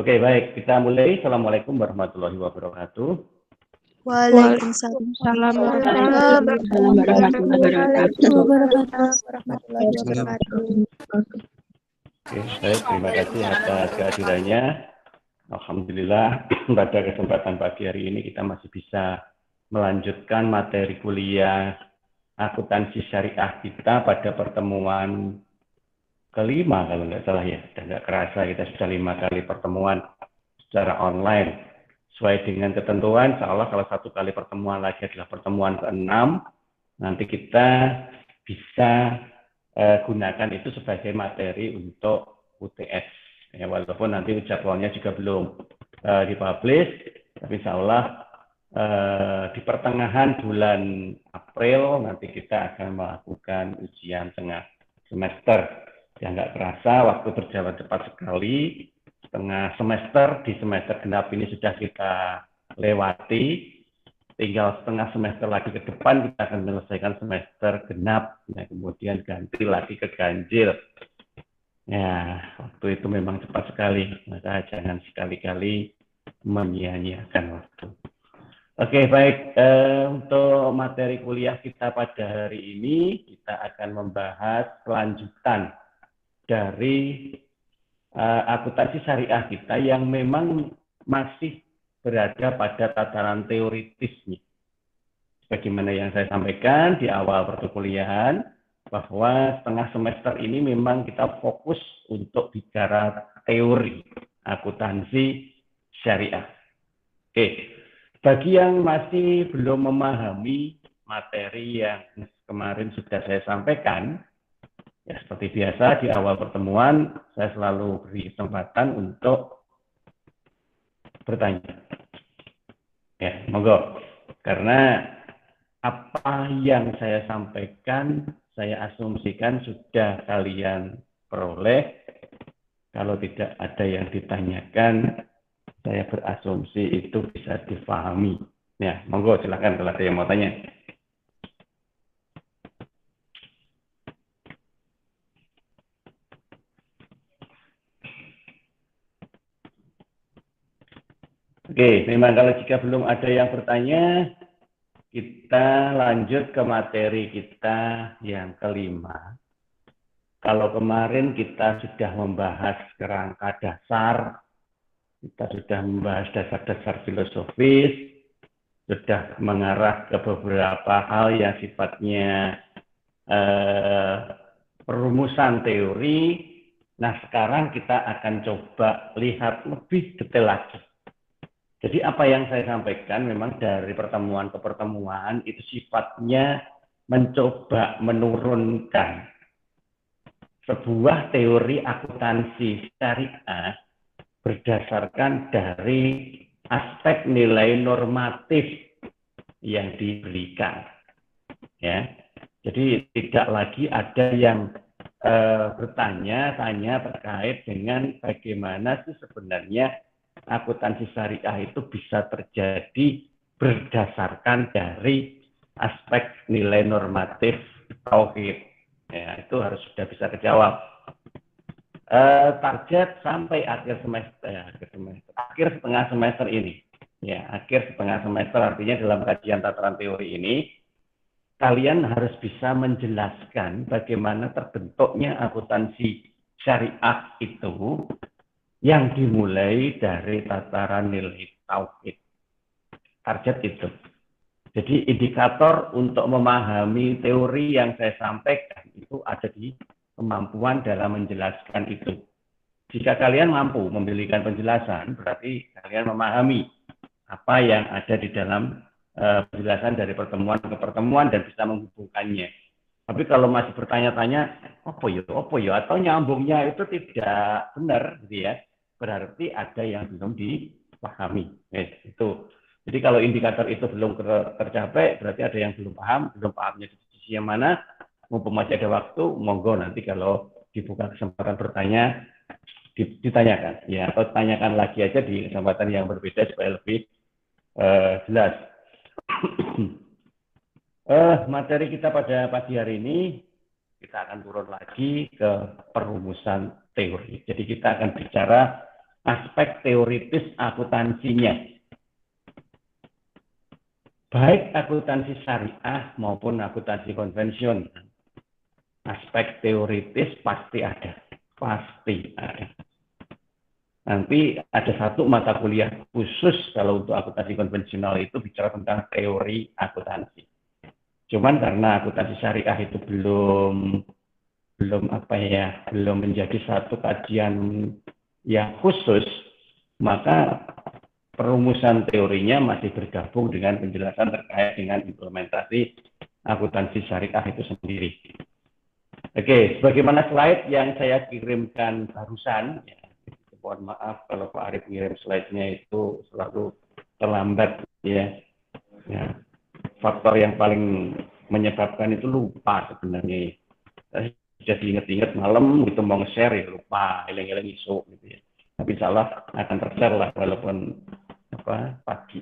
Oke, baik. Kita mulai. Assalamualaikum warahmatullahi wabarakatuh. Waalaikumsalam warahmatullahi wabarakatuh. Oke, baik. Terima kasih atas kehadirannya. Alhamdulillah, pada kesempatan pagi hari ini kita masih bisa melanjutkan materi kuliah akuntansi syariah kita pada pertemuan kelima kalau nggak salah ya. Dan nggak kerasa kita sudah 5 kali pertemuan secara online. Sesuai dengan ketentuan, insya Allah kalau 1 kali pertemuan lagi adalah pertemuan ke-6, nanti kita bisa gunakan itu sebagai materi untuk UTS. Ya, walaupun nanti jadwalnya juga belum dipublish, tapi insya Allah di pertengahan bulan April nanti kita akan melakukan ujian tengah semester. Yang nggak kerasa waktu berjalan cepat sekali, setengah semester di semester genap ini sudah kita lewati, tinggal setengah semester lagi ke depan kita akan menyelesaikan semester genap, ya, kemudian ganti lagi ke ganjil. Ya, waktu itu memang cepat sekali, maka jangan sekali-kali menyia-nyiakan waktu. Oke, baik. Untuk materi kuliah kita pada hari ini, kita akan membahas kelanjutan dari akuntansi syariah kita yang memang masih berada pada tataran teoritisnya. Bagaimana yang saya sampaikan di awal perkuliahan, bahwa setengah semester ini memang kita fokus untuk bicara teori akuntansi syariah. Oke, bagi yang masih belum memahami materi yang kemarin sudah saya sampaikan, ya seperti biasa di awal pertemuan saya selalu beri kesempatan untuk bertanya. Ya, monggo. Karena apa yang saya sampaikan, saya asumsikan sudah kalian peroleh. Kalau tidak ada yang ditanyakan, saya berasumsi itu bisa difahami. Ya, monggo silakan kalau ada yang mau tanya. Oke, memang kalau jika belum ada yang bertanya, kita lanjut ke materi kita yang kelima. Kalau kemarin kita sudah membahas kerangka dasar, kita sudah membahas dasar-dasar filosofis, sudah mengarah ke beberapa hal yang sifatnya perumusan teori. Nah, sekarang kita akan coba lihat lebih detail lagi. Jadi apa yang saya sampaikan memang dari pertemuan ke pertemuan itu sifatnya mencoba menurunkan sebuah teori akuntansi syariah berdasarkan dari aspek nilai normatif yang diberikan. Ya, jadi tidak lagi ada yang bertanya-tanya terkait dengan bagaimana sih sebenarnya akuntansi syariah itu bisa terjadi berdasarkan dari aspek nilai normatif tauhid. Ya, itu harus sudah bisa terjawab. Target sampai akhir setengah semester ini. Ya, akhir setengah semester artinya dalam kajian tataran teori ini kalian harus bisa menjelaskan bagaimana terbentuknya akuntansi syariah itu yang dimulai dari tataran nilai tauhid. Target itu. Jadi indikator untuk memahami teori yang saya sampaikan itu ada di kemampuan dalam menjelaskan itu. Jika kalian mampu memberikan penjelasan, berarti kalian memahami apa yang ada di dalam penjelasan dari pertemuan ke pertemuan dan bisa menghubungkannya. Tapi kalau masih bertanya-tanya, apa yo, atau nyambungnya itu tidak benar, gitu ya, berarti ada yang belum dipahami. Itu. Jadi kalau indikator itu belum tercapai, berarti ada yang belum pahamnya di sisi yang mana. Mumpung masih ada waktu, monggo nanti kalau dibuka kesempatan bertanya, ditanyakan, ya, atau tanyakan lagi aja di kesempatan yang berbeda supaya lebih jelas. Materi kita pada pagi hari ini, kita akan turun lagi ke perumusan teori. Jadi kita akan bicara aspek teoritis akuntansinya. Baik akuntansi syariah maupun akuntansi konvensional. Aspek teoritis pasti ada. Pasti ada. Nanti ada satu mata kuliah khusus kalau untuk akuntansi konvensional itu bicara tentang teori akuntansi. Cuman karena akuntansi syariah itu belum menjadi satu kajian yang khusus, maka perumusan teorinya masih bergabung dengan penjelasan terkait dengan implementasi akuntansi syariah itu sendiri. Oke, sebagaimana slide yang saya kirimkan barusan, ya, mohon maaf kalau Pak Arief ngirim slide-nya itu selalu terlambat, ya. Faktor yang paling menyebabkan itu lupa sebenarnya. Jadi ingat-ingat malam gitu mau nge-share ya lupa, eleng-eleng isu gitu ya. Tapi salah akan ter-share lah walaupun pagi.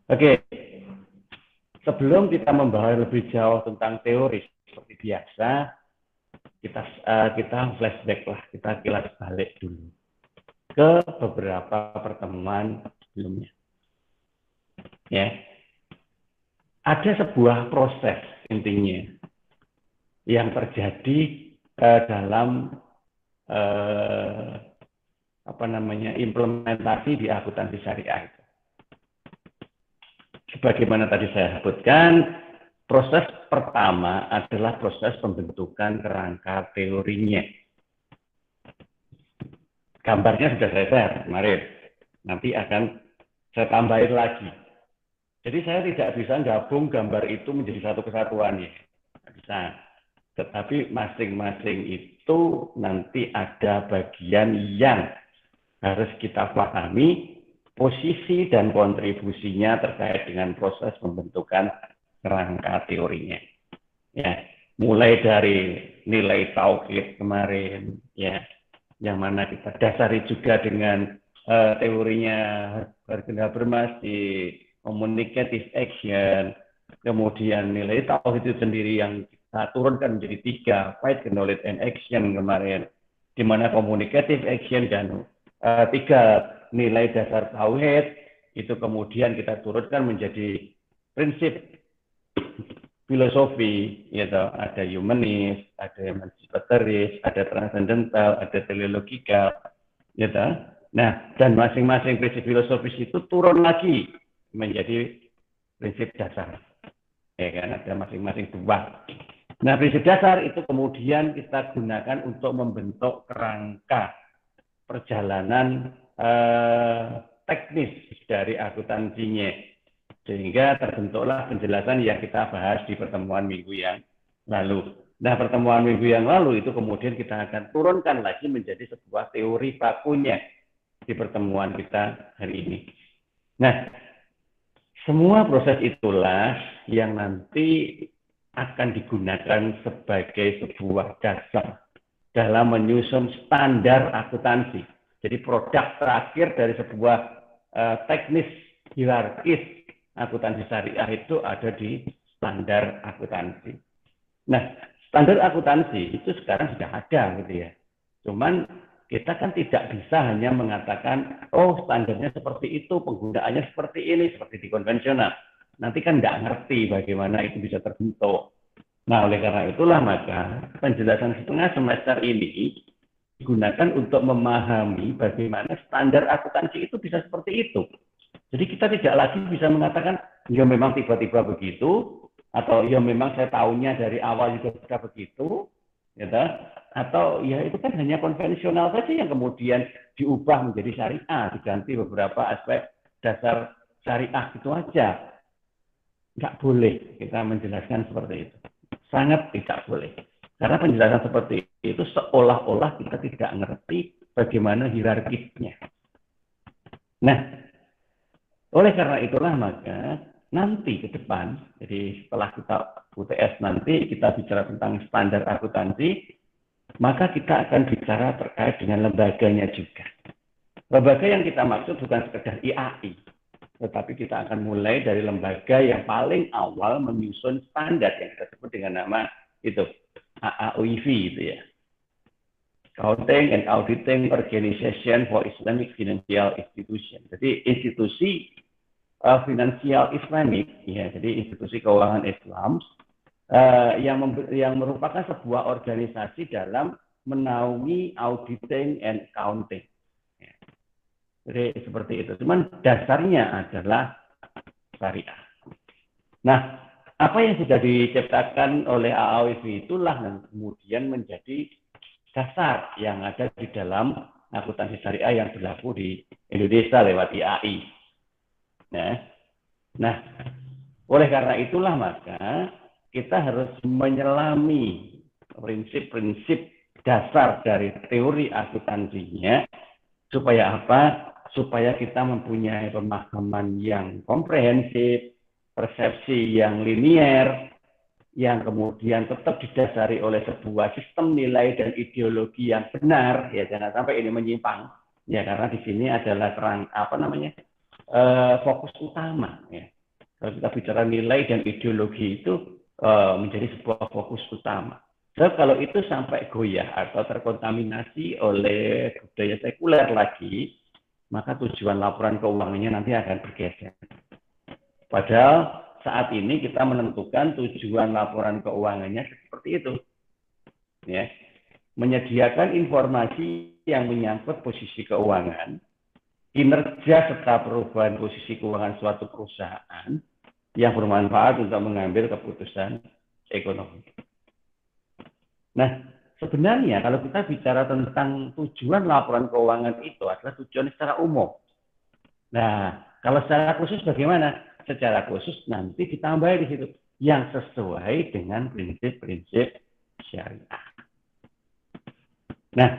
Oke. Sebelum kita membahas lebih jauh tentang teori seperti biasa, kita flashback lah, kita kilas balik dulu ke beberapa pertemuan sebelumnya. Ya. Ada sebuah proses intinya yang terjadi dalam implementasi di akuntansi syariah itu. Sebagaimana tadi saya sebutkan, proses pertama adalah proses pembentukan kerangka teorinya. Gambarnya sudah saya share kemarin. Nanti akan saya tambahin lagi. Jadi saya tidak bisa gabung gambar itu menjadi satu kesatuan ya. Tidak bisa. Tetapi masing-masing itu nanti ada bagian yang harus kita pahami posisi dan kontribusinya terkait dengan proses pembentukan kerangka teorinya. Ya, mulai dari nilai tauhid kemarin, ya, yang mana kita dasari juga dengan teorinya Hargen Habermas di communicative action, kemudian nilai tauhid itu sendiri yang kita turunkan menjadi 3, fight, knowledge, and action kemarin, di mana communicative action dan 3 nilai dasar tauhid itu kemudian kita turunkan menjadi prinsip filosofi, yaitu ada humanis, ada emancipatoris, ada transcendental, ada teleologikal, gitu. Nah, dan masing-masing prinsip filosofis itu turun lagi menjadi prinsip dasar, ya kan? Ada masing-masing 2. Nah, prinsip dasar itu kemudian kita gunakan untuk membentuk kerangka perjalanan teknis dari akuntansinya, sehingga terbentuklah penjelasan yang kita bahas di pertemuan minggu yang lalu. Nah, pertemuan minggu yang lalu itu kemudian kita akan turunkan lagi menjadi sebuah teori bakunya di pertemuan kita hari ini. Nah, semua proses itulah yang nanti akan digunakan sebagai sebuah dasar dalam menyusun standar akuntansi. Jadi produk terakhir dari sebuah teknis hierarkis akuntansi syariah itu ada di standar akuntansi. Nah, standar akuntansi itu sekarang sudah ada gitu ya. Cuman kita kan tidak bisa hanya mengatakan, oh standarnya seperti itu, penggunaannya seperti ini, seperti di konvensional. Nanti kan nggak ngerti bagaimana itu bisa terbentuk. Nah, oleh karena itulah maka penjelasan setengah semester ini digunakan untuk memahami bagaimana standar akuntansi itu bisa seperti itu. Jadi kita tidak lagi bisa mengatakan, ya memang tiba-tiba begitu, atau ya memang saya tahunya dari awal juga sudah begitu, gitu. Atau ya itu kan hanya konvensional saja yang kemudian diubah menjadi syariah, diganti beberapa aspek dasar syariah itu aja. Nggak boleh kita menjelaskan seperti itu. Sangat tidak boleh. Karena penjelasan seperti itu seolah-olah kita tidak ngerti bagaimana hierarkisnya. Nah, oleh karena itulah maka nanti ke depan, jadi setelah kita UTS nanti kita bicara tentang standar akuntansi, maka kita akan bicara terkait dengan lembaganya juga. Lembaga yang kita maksud bukan sekedar IAI, tetapi kita akan mulai dari lembaga yang paling awal menyusun standar yang kita sebut dengan nama itu AAOIV itu ya. Accounting and Auditing Organization for Islamic Financial Institution. Jadi institusi finansial Islamik, ya, jadi institusi keuangan Islam yang merupakan sebuah organisasi dalam menaungi auditing and accounting. Ya. Jadi seperti itu. Cuman dasarnya adalah syariah. Nah, apa yang sudah diciptakan oleh AAWV itulah yang kemudian menjadi dasar yang ada di dalam akuntansi syariah yang berlaku di Indonesia lewat IAI. Nah, oleh karena itulah maka kita harus menyelami prinsip-prinsip dasar dari teori akuntansinya supaya apa? Supaya kita mempunyai pemahaman yang komprehensif, persepsi yang linier, yang kemudian tetap didasari oleh sebuah sistem nilai dan ideologi yang benar, ya jangan sampai ini menyimpang, ya karena di sini adalah fokus utama, ya. Kalau kita bicara nilai dan ideologi itu menjadi sebuah fokus utama. So, kalau itu sampai goyah atau terkontaminasi oleh budaya sekuler lagi, maka tujuan laporan keuangannya nanti akan bergeser. Padahal saat ini kita menentukan tujuan laporan keuangannya seperti itu, ya, menyediakan informasi yang menyangkut posisi keuangan, kinerja serta perubahan posisi keuangan suatu perusahaan yang bermanfaat untuk mengambil keputusan ekonomi. Nah, sebenarnya kalau kita bicara tentang tujuan laporan keuangan itu adalah tujuan secara umum. Nah, kalau secara khusus bagaimana? Secara khusus nanti ditambah di situ yang sesuai dengan prinsip-prinsip syariah. Nah,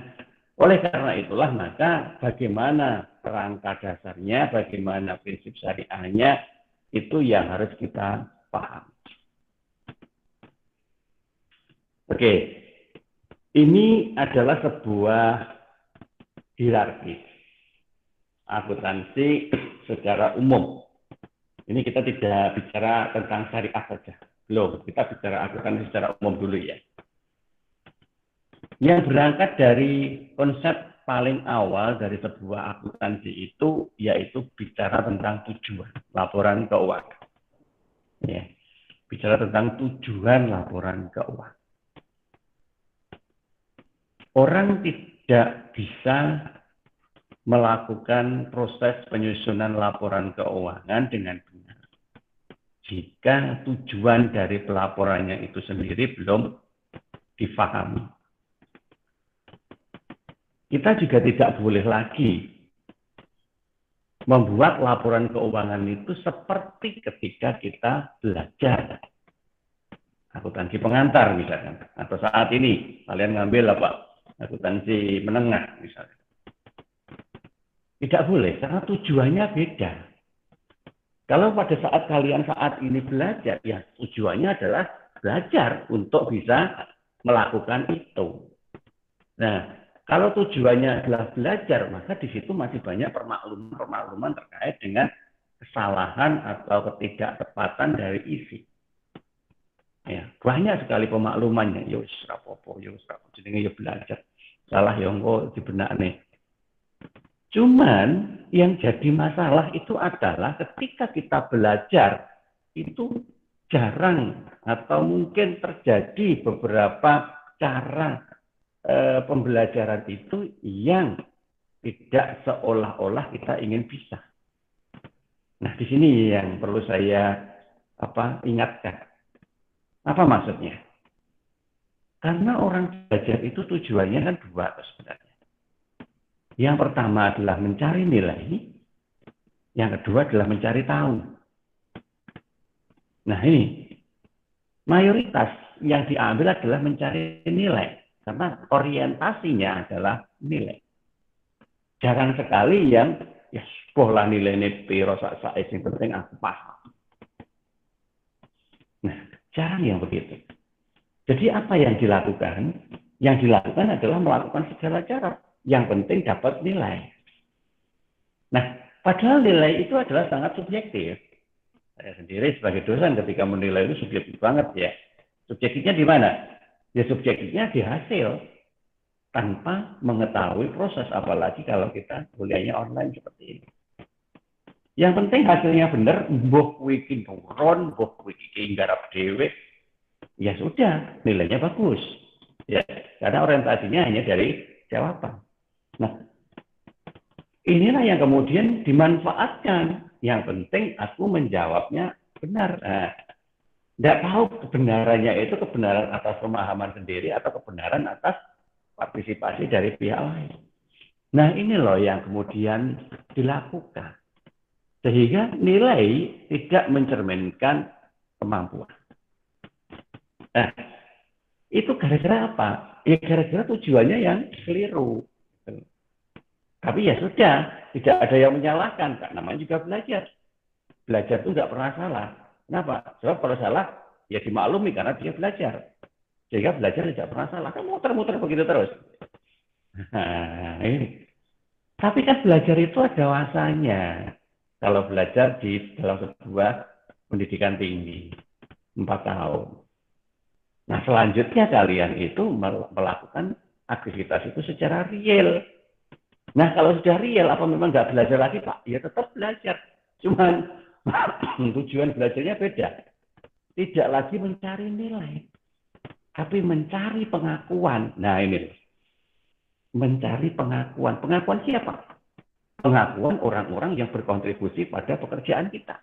oleh karena itulah maka bagaimana kerangka dasarnya, bagaimana prinsip syariahnya itu yang harus kita pahami. Oke, ini adalah sebuah hierarki akuntansi secara umum. Ini kita tidak bicara tentang syariah saja, belum. Kita bicara akuntansi secara umum dulu ya. Yang berangkat dari konsep paling awal dari sebuah akuntansi itu yaitu bicara tentang tujuan laporan keuangan. Ya, bicara tentang tujuan laporan keuangan. Orang tidak bisa melakukan proses penyusunan laporan keuangan dengan benar jika tujuan dari pelaporannya itu sendiri belum difahami. Kita juga tidak boleh lagi membuat laporan keuangan itu seperti ketika kita belajar akuntansi pengantar misalkan, atau saat ini kalian ngambil akuntansi menengah misalkan. Tidak boleh, karena tujuannya beda. Kalau pada saat kalian saat ini belajar, ya tujuannya adalah belajar untuk bisa melakukan itu. Nah, kalau tujuannya adalah belajar, maka di situ masih banyak permakluman terkait dengan kesalahan atau ketidaktepatan dari isi. Ya, banyak sekali pemaklumannya. Yo rapopo, jenenge yo belajar. Salah yo engko dibenakne. Cuman yang jadi masalah itu adalah ketika kita belajar itu jarang atau mungkin terjadi beberapa cara pembelajaran itu yang tidak seolah-olah kita ingin bisa. Nah, di sini yang perlu saya ingatkan. Apa maksudnya? Karena orang belajar itu tujuannya kan dua sebenarnya. Yang pertama adalah mencari nilai, yang kedua adalah mencari tahu. Nah, ini mayoritas yang diambil adalah mencari nilai. Karena orientasinya adalah nilai. Jarang sekali yang ya sekolah nilainya piro sak yang penting aku paham. Nah, jarang yang begitu. Jadi apa yang dilakukan? Yang dilakukan adalah melakukan segala cara. Yang penting dapat nilai. Nah, padahal nilai itu adalah sangat subjektif. Saya sendiri sebagai dosen ketika menilai itu subjektif banget ya. Subjektifnya di mana? Ya subjektifnya di hasil. tanpa mengetahui proses, apalagi kalau kita kuliahnya online seperti ini. Yang penting hasilnya benar, mbok kuwi turun, mbok kuwi nggarap dhewe, ya sudah, nilainya bagus. Ya, karena orientasinya hanya dari jawaban. Nah, inilah yang kemudian dimanfaatkan. Yang penting aku menjawabnya benar. Nah, tidak tahu kebenarannya itu kebenaran atas pemahaman sendiri atau kebenaran atas partisipasi dari pihak lain. Nah, ini loh yang kemudian dilakukan. Sehingga nilai tidak mencerminkan kemampuan. Nah, itu gara-gara apa? Ya gara-gara tujuannya yang keliru. Tapi ya sudah, tidak ada yang menyalahkan, karena namanya juga belajar. Belajar itu nggak pernah salah. Kenapa? Sebab kalau salah, ya dimaklumi karena dia belajar. Sehingga belajar tidak pernah salah. Kan muter-muter begitu terus. Nah, ini. Tapi kan belajar itu ada masanya. Kalau belajar di dalam sebuah pendidikan tinggi, 4 tahun. Nah, selanjutnya kalian itu melakukan aktivitas itu secara real. Nah, kalau sudah real, apa memang nggak belajar lagi, Pak? Ya tetap belajar. Cuman tujuan belajarnya beda. Tidak lagi mencari nilai, tapi mencari pengakuan. Nah, ini. Mencari pengakuan. Pengakuan siapa? Pengakuan orang-orang yang berkontribusi pada pekerjaan kita.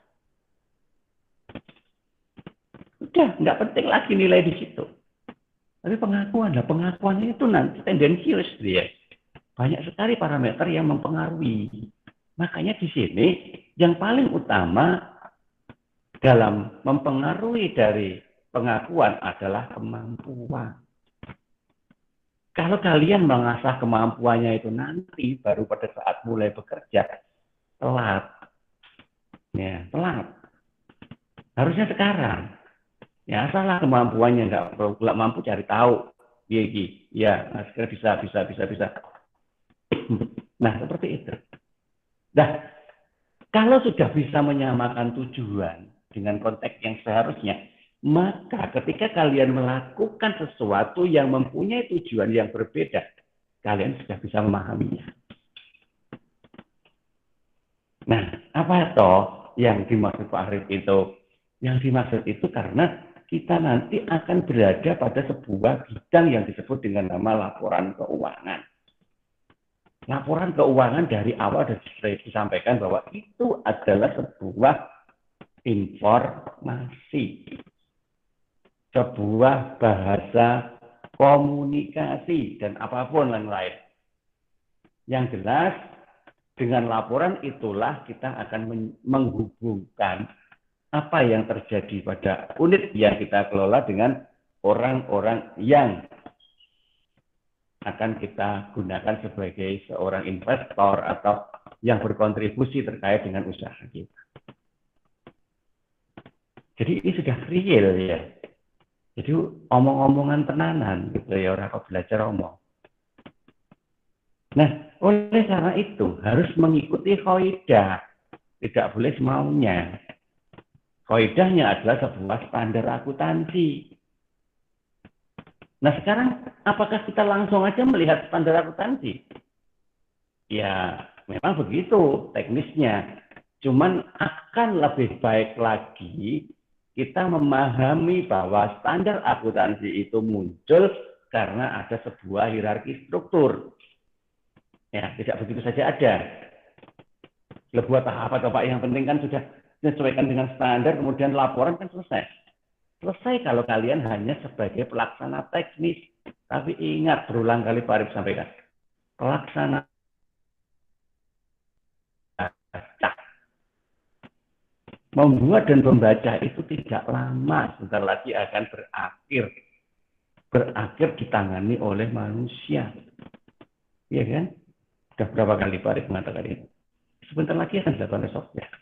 Udah, nggak penting lagi nilai di situ. Tapi pengakuan, nah pengakuannya itu nanti tendensius dia. Banyak sekali parameter yang mempengaruhi. Makanya di sini yang paling utama dalam mempengaruhi dari pengakuan adalah kemampuan. Kalau kalian mengasah kemampuannya itu nanti baru pada saat mulai bekerja, telat. Ya, telat. Harusnya sekarang. Ya, salah kemampuannya nggak mampu cari tahu. Ya, segera bisa. Nah, seperti itu. Nah, kalau sudah bisa menyamakan tujuan dengan konteks yang seharusnya, maka ketika kalian melakukan sesuatu yang mempunyai tujuan yang berbeda, kalian sudah bisa memahaminya. Nah, apa toh yang dimaksud Pak Arif itu? Yang dimaksud itu karena kita nanti akan berada pada sebuah bidang yang disebut dengan nama laporan keuangan. Laporan keuangan dari awal sudah disampaikan bahwa itu adalah sebuah informasi, sebuah bahasa komunikasi, dan apapun yang lain. Yang jelas, dengan laporan itulah kita akan menghubungkan apa yang terjadi pada unit yang kita kelola dengan orang-orang yang akan kita gunakan sebagai seorang investor atau yang berkontribusi terkait dengan usaha kita. Jadi ini sudah real ya. Jadi omong-omongan tenanan gitu ya, orang kok belajar omong. Nah, oleh karena itu harus mengikuti kaidah, tidak boleh semaunya. Kaidahnya adalah sebuah standar akuntansi. Nah sekarang, apakah kita langsung aja melihat standar akuntansi? Ya, memang begitu teknisnya. Cuman akan lebih baik lagi kita memahami bahwa standar akuntansi itu muncul karena ada sebuah hierarki struktur. Ya, tidak begitu saja ada. Buat apa Pak? Yang penting kan sudah disesuaikan dengan standar, kemudian laporan kan selesai. Selesai kalau kalian hanya sebagai pelaksana teknis. Tapi ingat, berulang kali Pak Arif sampaikan, pelaksana membuat dan membaca itu tidak lama, sebentar lagi akan berakhir ditangani oleh manusia. Iya kan? Sudah berapa kali Pak Arif mengatakan itu? Sebentar lagi akan dilakukan oleh software.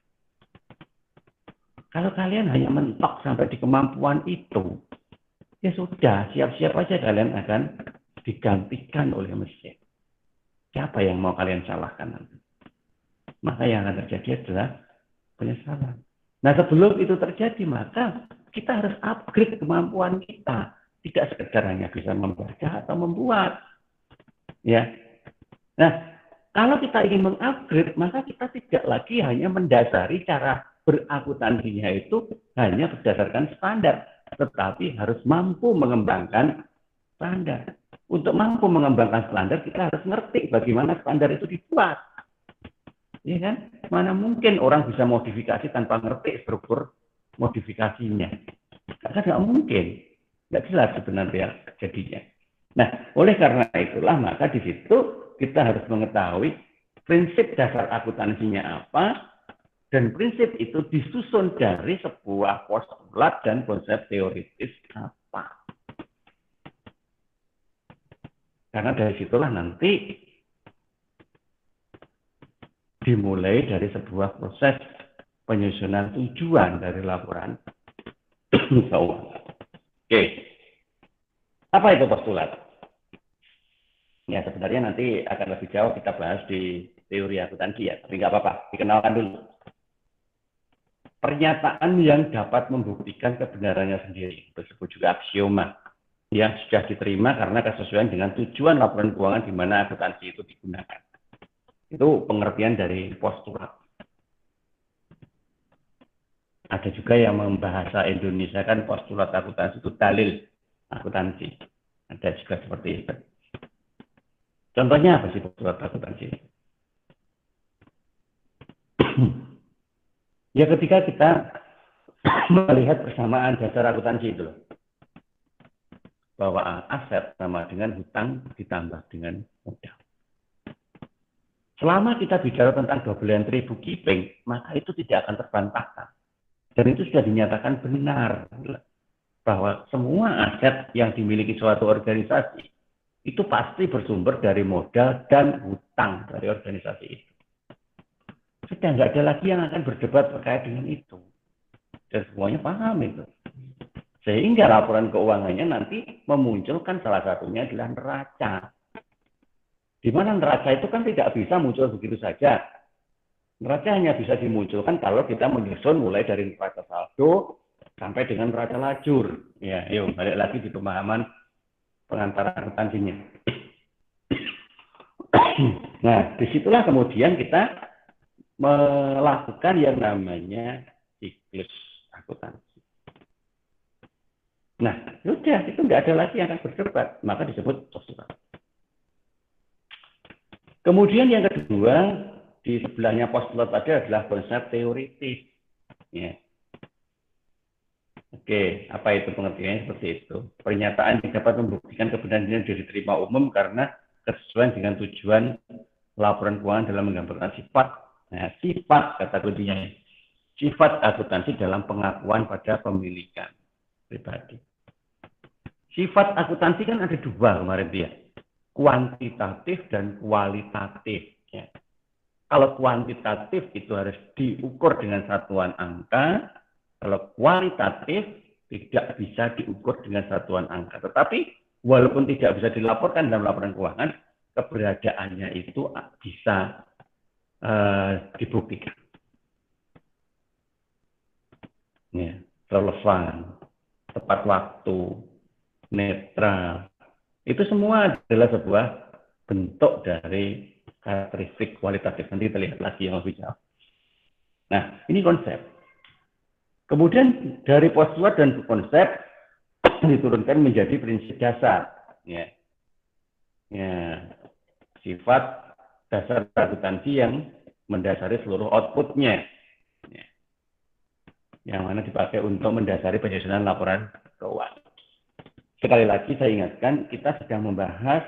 Kalau kalian hanya mentok sampai di kemampuan itu, ya sudah, siap-siap aja kalian akan digantikan oleh mesin. Siapa yang mau kalian salahkan nanti? Maka yang akan terjadi adalah penyesalan. Nah, sebelum itu terjadi, maka kita harus upgrade kemampuan kita. Tidak sekedar hanya bisa membaca atau membuat. Ya. Nah, kalau kita ingin mengupgrade, maka kita tidak lagi hanya mendasari cara berakuntansinya itu hanya berdasarkan standar, tetapi harus mampu mengembangkan standar. Untuk mampu mengembangkan standar, kita harus ngerti bagaimana standar itu dibuat. Ya kan? Mana mungkin orang bisa modifikasi tanpa ngerti struktur modifikasinya. Karena nggak mungkin. Nggak jelas sebenarnya jadinya. Nah, oleh karena itulah, maka di situ kita harus mengetahui prinsip dasar akuntansinya apa, dan prinsip itu disusun dari sebuah postulat dan konsep teoritis apa. Karena dari situlah nanti dimulai dari sebuah proses penyusunan tujuan dari laporan keuangan. Oke, apa itu postulat? Ya sebenarnya nanti akan lebih jauh kita bahas di teori akuntansi ya, tapi nggak apa-apa, dikenalkan dulu. Pernyataan yang dapat membuktikan kebenarannya sendiri, disebut juga aksioma, yang sudah diterima karena kesesuaian dengan tujuan laporan keuangan di mana akuntansi itu digunakan. Itu pengertian dari postulat. Ada juga yang membahasa Indonesia kan postulat akuntansi itu dalil akuntansi. Ada juga seperti itu. Contohnya apa sih postulat akuntansi? Ya ketika kita melihat persamaan dasar akuntansi itu, bahwa aset sama dengan hutang ditambah dengan modal. Selama kita bicara tentang double entry bookkeeping, maka itu tidak akan terbantahkan. Dan itu sudah dinyatakan benar bahwa semua aset yang dimiliki suatu organisasi itu pasti bersumber dari modal dan hutang dari organisasi itu. Sudah nggak ada lagi yang akan berdebat terkait dengan itu. Dan semuanya paham itu. Sehingga laporan keuangannya nanti memunculkan salah satunya adalah neraca. Di mana neraca itu kan tidak bisa muncul begitu saja. Neraca hanya bisa dimunculkan kalau kita menyusun mulai dari neraca saldo sampai dengan neraca lajur. Ya, yuk balik lagi di pemahaman pengantar akuntansinya. Nah, disitulah kemudian kita melakukan yang namanya siklus akuntansi. Nah, sudah itu nggak ada lagi yang akan berdebat, maka disebut postulat. Kemudian yang kedua, di sebelahnya postulat tadi adalah konsep teoritis. Ya. Oke, apa itu pengertiannya seperti itu? Pernyataan yang dapat membuktikan kebenaran yang diterima umum karena kesesuaian dengan tujuan laporan keuangan dalam menggambarkan sifat. Nah, sifat kata kuncinya. Sifat akuntansi dalam pengakuan pada pemilikan pribadi. Sifat akuntansi kan ada dua kemarin dia. Kuantitatif dan kualitatif. Ya. Kalau kuantitatif itu harus diukur dengan satuan angka. Kalau kualitatif tidak bisa diukur dengan satuan angka. Tetapi walaupun tidak bisa dilaporkan dalam laporan keuangan, keberadaannya itu bisa dibuktikan. Ya, relevan, tepat waktu, netral. Itu semua adalah sebuah bentuk dari karakteristik kualitatif. Nanti kita lihat lagi yang lebih jauh. Nah, ini konsep. Kemudian dari postulat dan konsep diturunkan menjadi prinsip dasar. Ya. Ya. Sifat dasar akuntansi yang mendasari seluruh outputnya. Ya. Yang mana dipakai untuk mendasari penyusunan laporan keuangan. Sekali lagi saya ingatkan, kita sedang membahas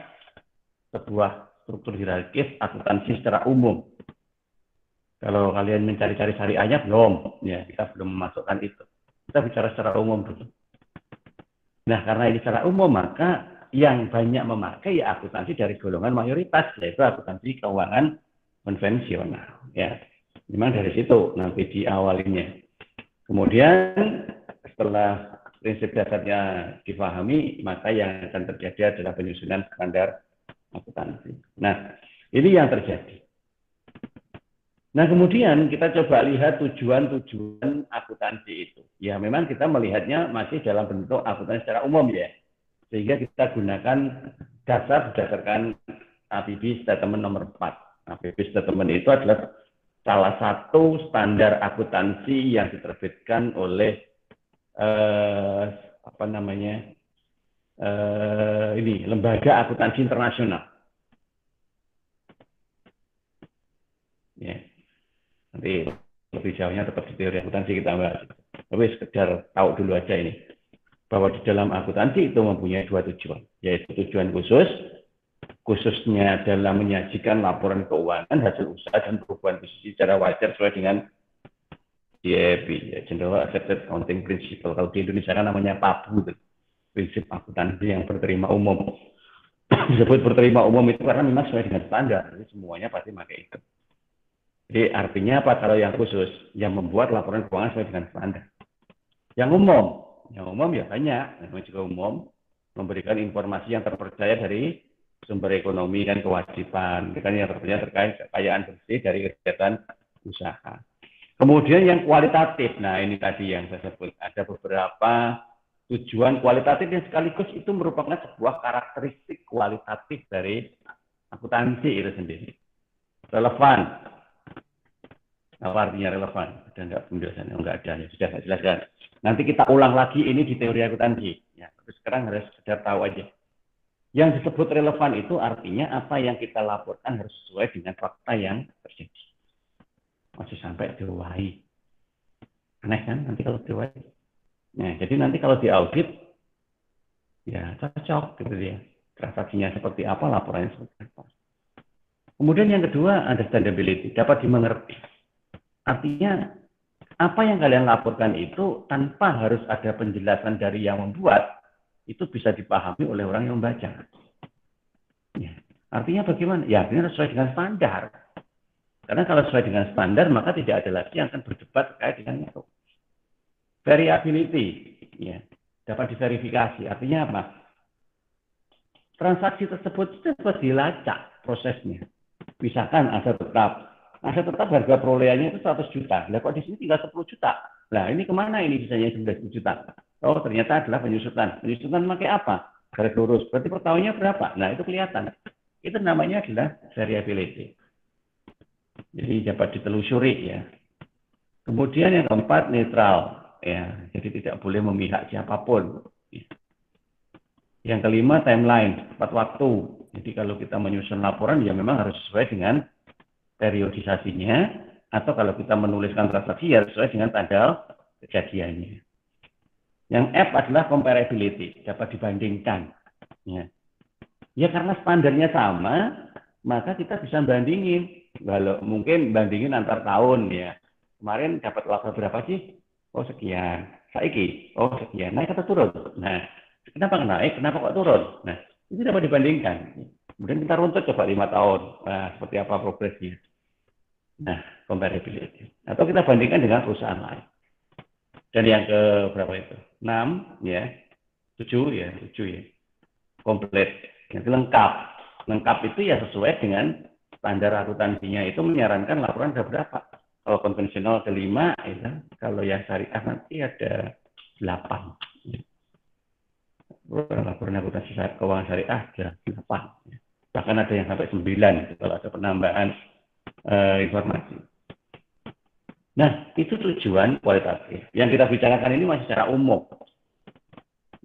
sebuah struktur hierarkis akuntansi secara umum. Kalau kalian mencari-cari syariahnya belum, ya kita belum memasukkan itu. Kita bicara secara umum dulu. Nah, karena ini secara umum, maka yang banyak memakai ya akuntansi dari golongan mayoritas, yaitu akuntansi keuangan konvensional. Ya, memang dari situ nanti diawalinya. Kemudian setelah prinsip dasarnya dipahami, maka yang akan terjadi adalah penyusunan standar akuntansi. Nah, ini yang terjadi. Nah, kemudian kita coba lihat tujuan-tujuan akuntansi itu. Ya, memang kita melihatnya masih dalam bentuk akuntansi secara umum ya. Sehingga kita gunakan dasar berdasarkan APB Statement nomor 4. APB Statement itu adalah salah satu standar akuntansi yang diterbitkan oleh lembaga akuntansi internasional. Ya. Nanti lebih jauhnya tetap di teori akuntansi kita bahas. Tapi sekedar tahu dulu aja ini, bahwa di dalam akuntansi itu mempunyai dua tujuan, yaitu tujuan khususnya dalam menyajikan laporan keuangan hasil usaha dan perubahan bisnis secara wajar sesuai dengan GAAP, ya, General Accepted Accounting Principle. Kalau di Indonesia kan namanya PABU, prinsip akuntansi yang berterima umum. Disebut berterima umum itu karena memang sesuai dengan standar, jadi semuanya pasti pakai itu. Jadi artinya apa? Kalau yang khusus, yang membuat laporan keuangan sesuai dengan standar. Yang umum ya banyak, namanya juga umum, memberikan informasi yang terpercaya dari sumber ekonomi dan kewajiban, kan yang terkait kekayaan bersih dari kegiatan usaha. Kemudian yang kualitatif, nah ini tadi yang saya sebut, ada beberapa tujuan kualitatif yang sekaligus itu merupakan sebuah karakteristik kualitatif dari akuntansi itu sendiri. Relevan. Apa artinya relevan? Ada enggak penjelasannya? Enggak ada, ya sudah saya jelaskan. Nanti kita ulang lagi ini di teori akuntansi. Ya, tapi sekarang harus sudah tahu aja. Yang disebut relevan itu artinya apa yang kita laporkan harus sesuai dengan fakta yang terjadi. Masih sampai diwai. Aneh kan nanti kalau diwai. Nah, jadi nanti kalau diaudit, ya cocok gitu dia. Transaksinya seperti apa, laporannya seperti apa. Kemudian yang kedua, understandability, dapat dimengerti. Artinya, apa yang kalian laporkan itu tanpa harus ada penjelasan dari yang membuat, itu bisa dipahami oleh orang yang membaca. Ya. Artinya bagaimana? Ya, artinya sesuai dengan standar. Karena kalau sesuai dengan standar, maka tidak ada lagi yang akan berdebat terkait dengan itu. Variability, ya, dapat diverifikasi. Artinya apa? Transaksi tersebut dapat dilacak prosesnya. Misalkan aset tetap harga perolehannya itu 100 juta. Lah kok di sini tinggal 10 juta. Nah ini kemana ini bisanya 19 juta? Oh ternyata adalah penyusutan. Penyusutan pakai apa? Garis lurus. Berarti per tahunnya berapa? Nah itu kelihatan. Itu namanya adalah variability. Jadi dapat ditelusuri ya. Kemudian yang keempat netral. Ya, jadi tidak boleh memihak siapapun. Yang kelima timeline, tepat waktu. Jadi kalau kita menyusun laporan ya memang harus sesuai dengan periodisasinya, atau kalau kita menuliskan transaksi ya sesuai dengan tanggal kejadiannya. Yang F adalah comparability, dapat dibandingkan. Ya karena standarnya sama, maka kita bisa bandingin. Kalau mungkin bandingin antar tahun ya. Kemarin dapat laba berapa sih? Oh sekian. Saiki, oh sekian. Naik atau turun? Nah, kenapa naik? Kenapa kok turun? Nah, itu dapat dibandingkan. Kemudian kita runtut coba 5 tahun. Nah, seperti apa progresnya. Nah, comparability. Atau kita bandingkan dengan perusahaan lain. Dan yang ke berapa itu? 6 ya. 7 ya, 7 ya. Komplit. Yang lengkap. Lengkap itu ya sesuai dengan standar akuntansinya itu menyarankan laporan ada berapa. Kalau konvensional ada 5, ya. Kalau yang syariah nanti ada 8. Laporan akuntansi keuangan syariah ada 8. Bahkan ada yang sampai 9 kalau ada penambahan informasi. Nah, itu tujuan kualitatif. Yang kita bicarakan ini masih secara umum.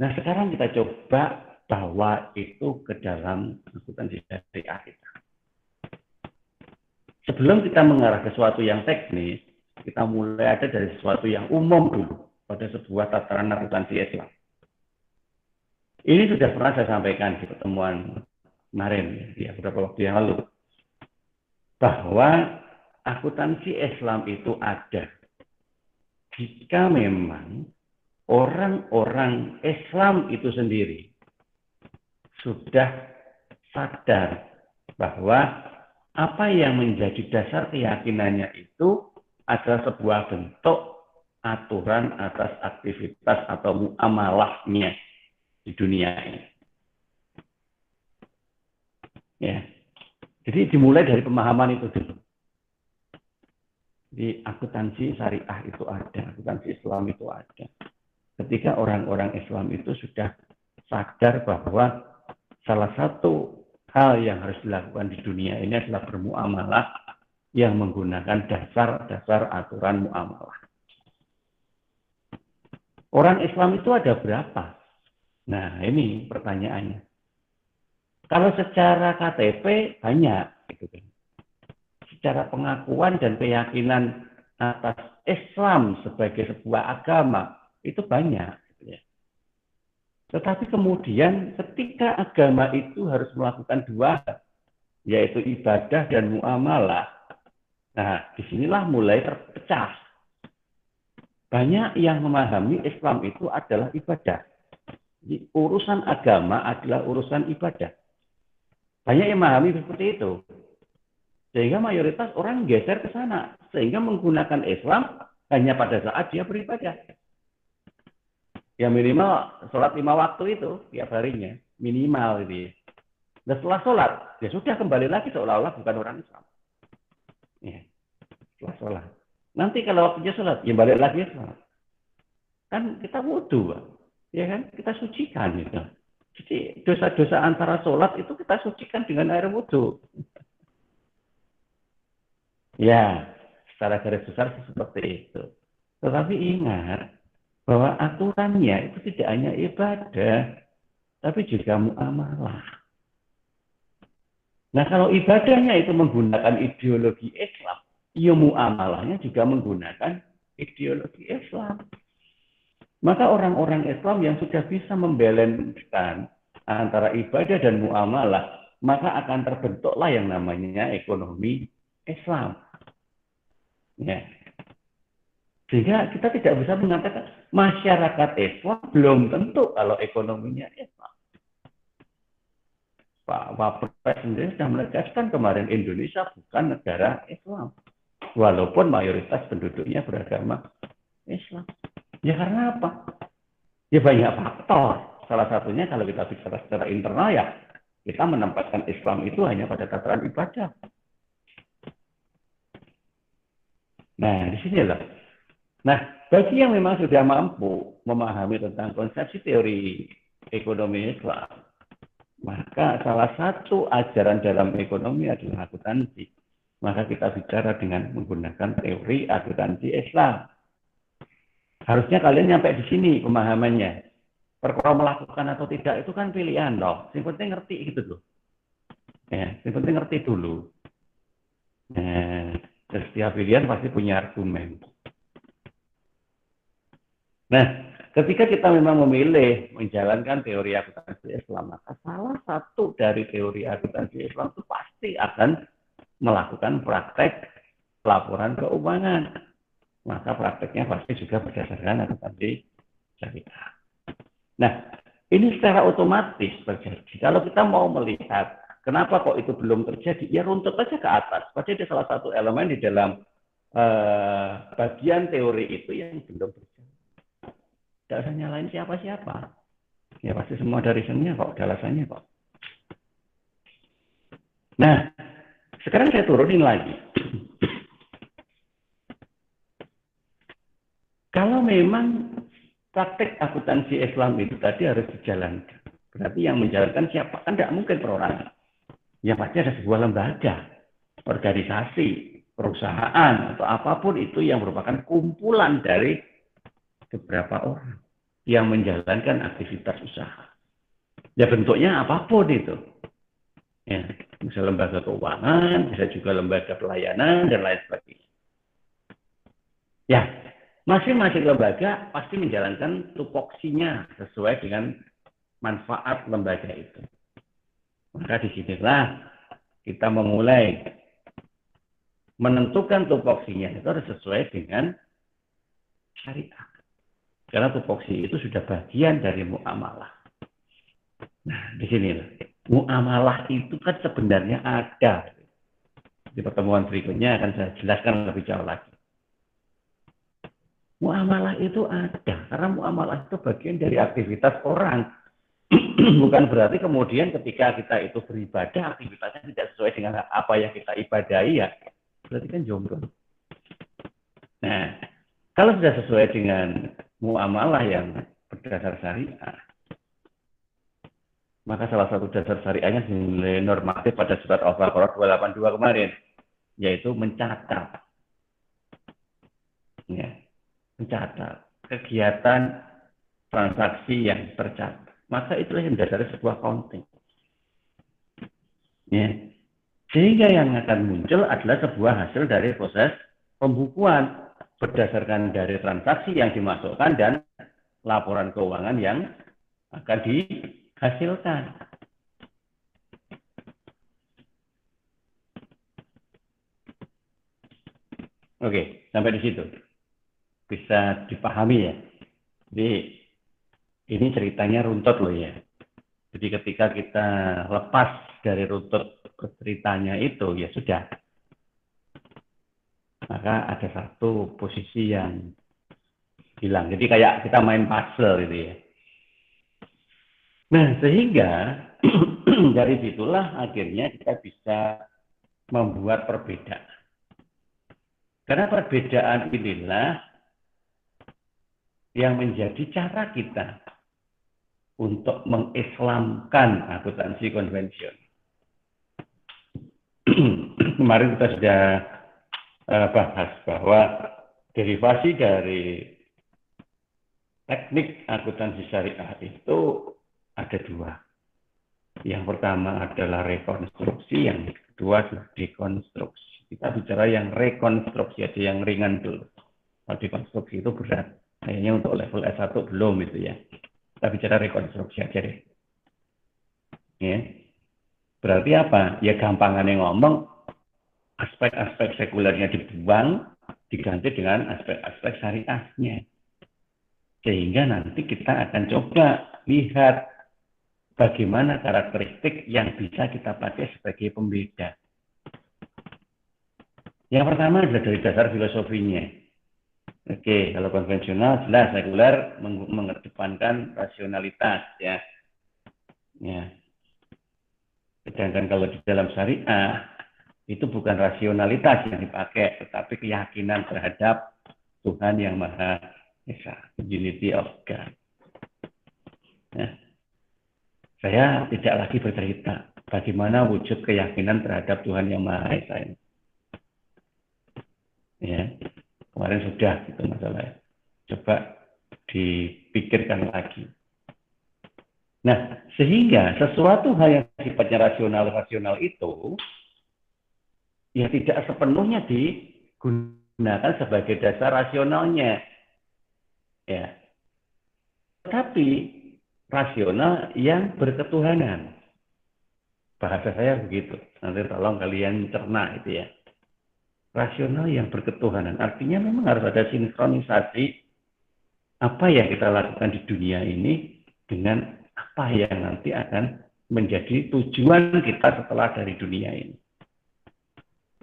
Nah, sekarang kita coba bawa itu ke dalam akuntansi syariah kita. Sebelum kita mengarah ke sesuatu yang teknis, kita mulai ada dari sesuatu yang umum dulu pada sebuah tataran akuntansi Islam. Ini sudah pernah saya sampaikan di pertemuan kemarin, ya, beberapa waktu yang lalu, bahwa akuntansi Islam itu ada jika memang orang-orang Islam itu sendiri sudah sadar bahwa apa yang menjadi dasar keyakinannya itu adalah sebuah bentuk aturan atas aktivitas atau muamalahnya di dunia ini. Ya. Jadi dimulai dari pemahaman itu dulu. Di akuntansi syariah itu ada, akuntansi Islam itu ada. Ketika orang-orang Islam itu sudah sadar bahwa salah satu hal yang harus dilakukan di dunia ini adalah bermuamalah yang menggunakan dasar-dasar aturan muamalah. Orang Islam itu ada berapa? Nah, ini pertanyaannya. Kalau secara KTP banyak, gitu kan. Secara pengakuan dan keyakinan atas Islam sebagai sebuah agama itu banyak. Gitu ya. Tetapi kemudian ketika agama itu harus melakukan dua hal, yaitu ibadah dan muamalah. Nah, disinilah mulai terpecah. Banyak yang memahami Islam itu adalah ibadah. Jadi, urusan agama adalah urusan ibadah. Banyak yang memahami seperti itu. Sehingga mayoritas orang geser ke sana. Sehingga menggunakan Islam hanya pada saat dia beribadah. Ya minimal sholat 5 waktu itu tiap harinya. Minimal itu ya. Dan setelah sholat, ya sudah kembali lagi seolah-olah bukan orang Islam. Ya, setelah sholat. Nanti kalau waktunya sholat, ya balik lagi sholat. Kan kita wudhu, ya kan? Kita sucikan gitu. Jadi dosa-dosa antara sholat itu kita sucikan dengan air wudhu. Ya, secara garis besar seperti itu. Tetapi ingat bahwa aturannya itu tidak hanya ibadah, tapi juga muamalah. Nah, kalau ibadahnya itu menggunakan ideologi Islam, ya muamalahnya juga menggunakan ideologi Islam. Maka orang-orang Islam yang sudah bisa membalanskan antara ibadah dan muamalah, maka akan terbentuklah yang namanya ekonomi Islam. Ya. Sehingga kita tidak bisa mengatakan masyarakat Islam belum tentu kalau ekonominya Islam. Pak Wapres sendiri sudah menegaskan kemarin Indonesia bukan negara Islam. Walaupun mayoritas penduduknya beragama Islam. Ya karena apa? Ya banyak faktor. Salah satunya kalau kita bicara secara internal ya, kita menempatkan Islam itu hanya pada tataran ibadah. Nah, di sinilah. Nah, bagi yang memang sudah mampu memahami tentang konsepsi teori ekonomi Islam, maka salah satu ajaran dalam ekonomi adalah akuntansi. Maka kita bicara dengan menggunakan teori akuntansi Islam. Harusnya kalian nyampe di sini pemahamannya. Perkara melakukan atau tidak itu kan pilihan loh. Yang penting ngerti gitu loh. Ya, yang penting ngerti dulu. Nah, setiap pilihan pasti punya argumen. Nah, ketika kita memang memilih menjalankan teori akuntansi Islam, maka salah satu dari teori akuntansi Islam itu pasti akan melakukan praktek laporan keuangan. Maka prakteknya pasti juga berdasarkan akuntansi syariah. Nah, ini secara otomatis terjadi. Kalau kita mau melihat kenapa kok itu belum terjadi, ya runtut aja ke atas. Pasti ada salah satu elemen di dalam bagian teori itu yang belum terjadi. Tidak usah nyalain siapa-siapa. Ya pasti semua dari seninya kok, ada alasannya kok. Nah, sekarang saya turunin lagi. Kalau memang praktek akuntansi Islam itu tadi harus dijalankan. Berarti yang menjalankan siapa? Kan tidak mungkin perorangan. Yang pasti ada sebuah lembaga, organisasi, perusahaan, atau apapun itu yang merupakan kumpulan dari beberapa orang yang menjalankan aktivitas usaha. Ya bentuknya apapun itu. Ya, bisa lembaga keuangan, bisa juga lembaga pelayanan, dan lain sebagainya. Ya, masing-masing lembaga pasti menjalankan tupoksinya sesuai dengan manfaat lembaga itu. Maka disinilah kita memulai menentukan tupoksinya itu harus sesuai dengan syariat. Karena tupoksi itu sudah bagian dari muamalah. Nah, di sinilah. Muamalah itu kan sebenarnya ada. Di pertemuan berikutnya akan saya jelaskan lebih jauh lagi. Muamalah itu ada, karena muamalah itu bagian dari aktivitas orang. Bukan berarti kemudian ketika kita itu beribadah, aktivitasnya tidak sesuai dengan apa yang kita ibadahi, ya berarti kan jomblo. Nah, kalau sudah sesuai dengan muamalah yang berdasar syariah, Maka salah satu dasar syariahnya nilai normatif pada surat Al-Baqarah 282 kemarin, yaitu mencatat. Ya, mencatat kegiatan transaksi yang tercatat. Maka itulah yang mendasari sebuah accounting. Ya. Sehingga yang akan muncul adalah sebuah hasil dari proses pembukuan berdasarkan dari transaksi yang dimasukkan dan laporan keuangan yang akan dihasilkan. Oke, sampai di situ. Bisa dipahami ya. Jadi ini ceritanya runtut loh ya. Jadi ketika kita lepas dari runtut ceritanya itu, ya sudah. Maka ada satu posisi yang hilang. Jadi kayak kita main puzzle gitu ya. Nah, sehingga dari situlah akhirnya kita bisa membuat perbedaan. Karena perbedaan inilah yang menjadi cara kita untuk mengislamkan akuntansi konvensional. Kemarin kita sudah bahas bahwa derivasi dari teknik akuntansi syariah itu ada dua. Yang pertama adalah rekonstruksi, yang kedua adalah dekonstruksi. Kita bicara yang rekonstruksi, ada yang ringan dulu. Kalau dekonstruksi itu berat. Kayaknya untuk level S1 belum itu ya. Kita bicara rekonstruksi aja deh. Ya. Berarti apa? Ya gampangannya ngomong, aspek-aspek sekulernya dibuang, diganti dengan aspek-aspek syariahnya. Sehingga nanti kita akan coba lihat bagaimana karakteristik yang bisa kita pakai sebagai pembeda. Yang pertama adalah dari dasar filosofinya. Oke, kalau konvensional jelas sekuler mengedepankan rasionalitas ya. Ya. Sedangkan kalau di dalam syariah itu bukan rasionalitas yang dipakai, tetapi keyakinan terhadap Tuhan yang Maha Esa, unity of God. Nah, saya tidak lagi bercerita bagaimana wujud keyakinan terhadap Tuhan yang Maha Esa ini. Ya, kemarin sudah gitu masalahnya. Coba dipikirkan lagi. Nah, sehingga sesuatu hal yang sifatnya rasional itu ya tidak sepenuhnya digunakan sebagai dasar rasionalnya. Ya. Tetapi rasional yang berketuhanan. Bahasa saya begitu. Nanti tolong kalian cerna itu ya. Rasional yang berketuhanan. Artinya memang harus ada sinkronisasi apa yang kita lakukan di dunia ini dengan apa yang nanti akan menjadi tujuan kita setelah dari dunia ini.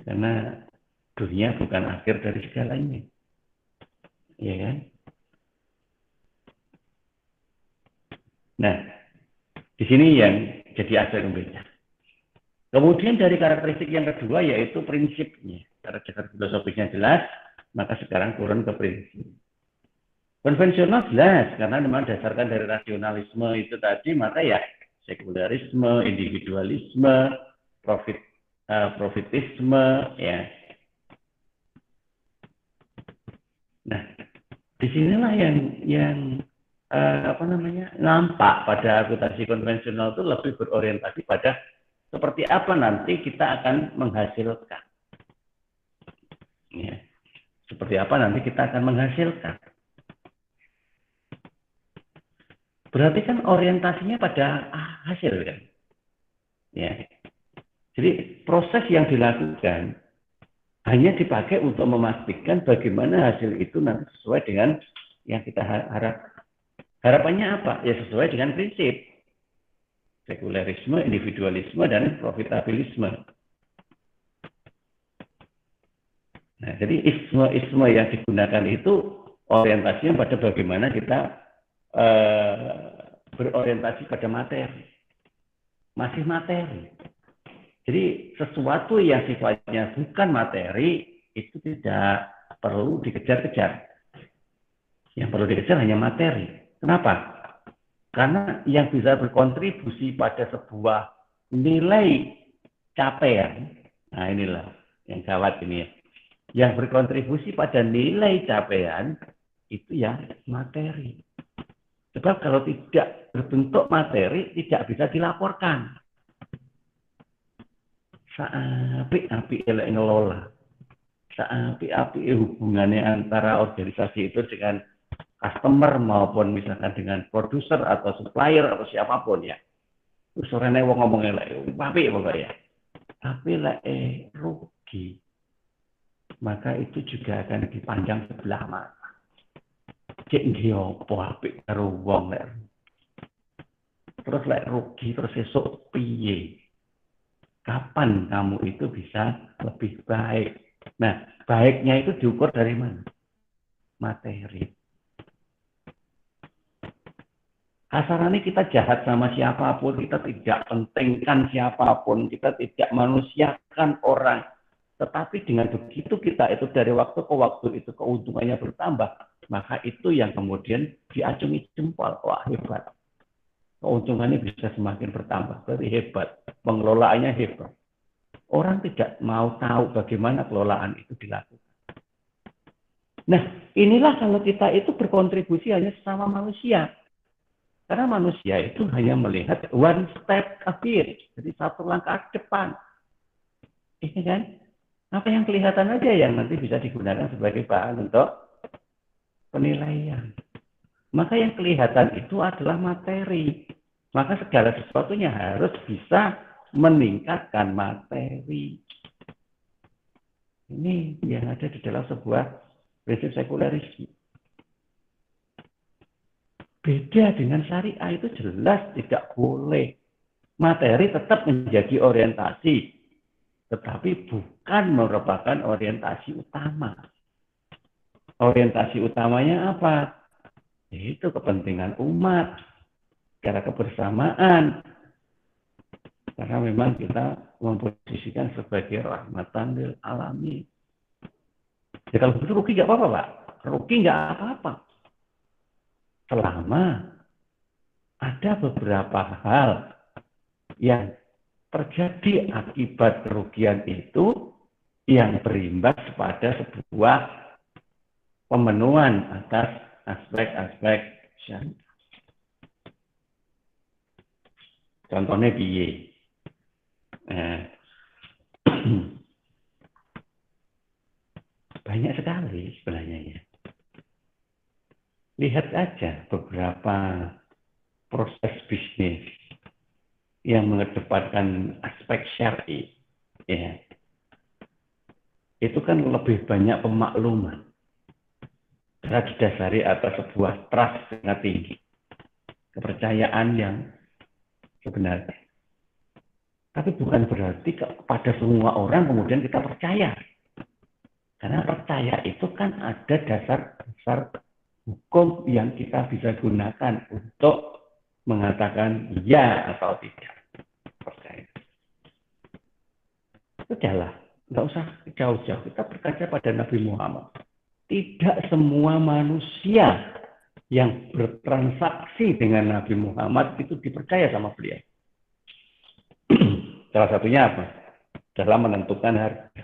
Karena dunia bukan akhir dari segalanya. Ya kan? Nah, di sini yang jadi aspek pembeda. Kemudian dari karakteristik yang kedua yaitu prinsipnya. Karena dasar filosofisnya jelas, maka sekarang turun ke prinsip. Konvensional jelas, karena memang dasarkan dari rasionalisme itu tadi, maka ya sekularisme, individualisme, profitisme, ya. Nah, disinilah yang nampak pada akuntansi konvensional itu lebih berorientasi pada seperti apa nanti kita akan menghasilkan. Ya. Seperti apa nanti kita akan menghasilkan. Berarti kan orientasinya pada hasil kan. Ya. Jadi proses yang dilakukan hanya dipakai untuk memastikan bagaimana hasil itu nanti sesuai dengan yang kita harapkan. Harapannya apa? Ya sesuai dengan prinsip. Sekularisme, individualisme, dan profitabilisme. Nah, jadi isme yang digunakan itu orientasinya pada bagaimana kita berorientasi pada materi. Masih materi. Jadi sesuatu yang sifatnya bukan materi itu tidak perlu dikejar-kejar. Yang perlu dikejar hanya materi. Kenapa? Karena yang bisa berkontribusi pada sebuah nilai capaian, nah inilah yang gawat ini ya. Yang berkontribusi pada nilai capaian itu ya materi. Sebab kalau tidak berbentuk materi, tidak bisa dilaporkan. Seapik-apik elek ngelola, seapik-apik hubungannya antara organisasi itu dengan customer maupun misalkan dengan produser atau supplier atau siapapun ya. Terus sorenya wong ngomong elek, apik pokoknya. Tapi lek rugi, maka itu juga akan dipandang sebelah mata. Cek ndi opo apik karo wong lek. Terus lek rugi terus esuk piye? Kapan kamu itu bisa lebih baik? Nah, baiknya itu diukur dari mana? Materi. Kasarannya kita jahat sama siapapun, kita tidak pentingkan siapapun, kita tidak manusiakan orang. Tetapi dengan begitu kita itu dari waktu ke waktu itu keuntungannya bertambah, maka itu yang kemudian diacungi jempol. Wah, hebat. Keuntungannya bisa semakin bertambah, berarti hebat. Pengelolaannya hebat. Orang tidak mau tahu bagaimana kelolaan itu dilakukan. Nah, inilah kalau kita itu berkontribusi hanya sesama manusia. Karena manusia itu hanya melihat one step ahead, jadi satu langkah ke depan. Ini kan, apa yang kelihatan aja yang nanti bisa digunakan sebagai bahan untuk penilaian. Maka yang kelihatan itu adalah materi. Maka segala sesuatunya harus bisa meningkatkan materi. Ini yang ada di dalam sebuah prinsip sekularisme. Beda dengan syariah itu jelas tidak boleh. Materi tetap menjadi orientasi, tetapi bukan merupakan orientasi utama. Orientasi utamanya apa? Yaitu kepentingan umat, secara kebersamaan. Karena memang kita memposisikan sebagai rahmatan lil alamin. Ya kalau begitu rugi nggak apa-apa, Pak. Rugi nggak apa-apa. Selama ada beberapa hal yang terjadi akibat kerugian itu yang berimbas pada sebuah pemenuhan atas aspek-aspek syariah. Contohnya piye? Banyak sekali sebenarnya ya. Lihat aja beberapa proses bisnis yang mengedepankan aspek syar'i, ya. Itu kan lebih banyak pemakluman. Karena didasari atas sebuah trust yang tinggi, kepercayaan yang sebenarnya. Tapi bukan berarti kepada semua orang kemudian kita percaya. Karena percaya itu kan ada dasar-dasar hukum yang kita bisa gunakan untuk mengatakan ya atau tidak percaya. Sudahlah, nggak usah jauh-jauh. Kita berkaca pada Nabi Muhammad. Tidak semua manusia yang bertransaksi dengan Nabi Muhammad itu dipercaya sama beliau. Salah satunya apa? Dalam menentukan harga.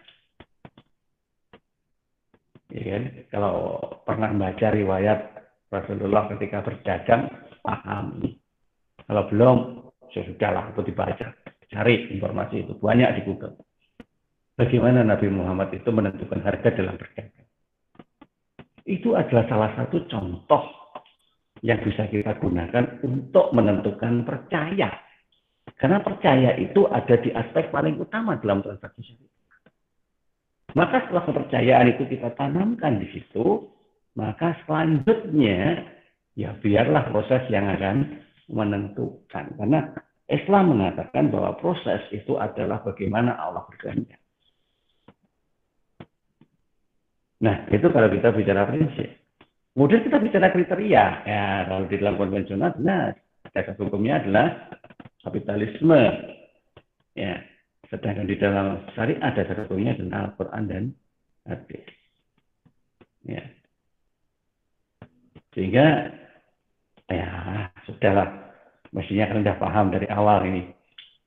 Ya kan? Kalau pernah baca riwayat Rasulullah ketika berdagang, pahami. Kalau belum, sudahlah itu dibaca. Cari informasi itu. Banyak di Google. Bagaimana Nabi Muhammad itu menentukan harga dalam berdagang. Itu adalah salah satu contoh yang bisa kita gunakan untuk menentukan percaya. Karena percaya itu ada di aspek paling utama dalam transaksi syariah. Maka setelah kepercayaan itu kita tanamkan di situ, maka selanjutnya ya biarlah proses yang akan menentukan. Karena Islam mengatakan bahwa proses itu adalah bagaimana Allah berkehendak. Nah, itu kalau kita bicara prinsip. Kemudian kita bicara kriteria. Ya, kalau di dalam konvensional benar. Dasar hukumnya adalah kapitalisme. Ya, sedangkan di dalam syariah dasar hukumnya adalah Al-Quran dan hadis. Ya. Sehingga Ya, sudahlah. Mestinya kan sudah paham dari awal ini.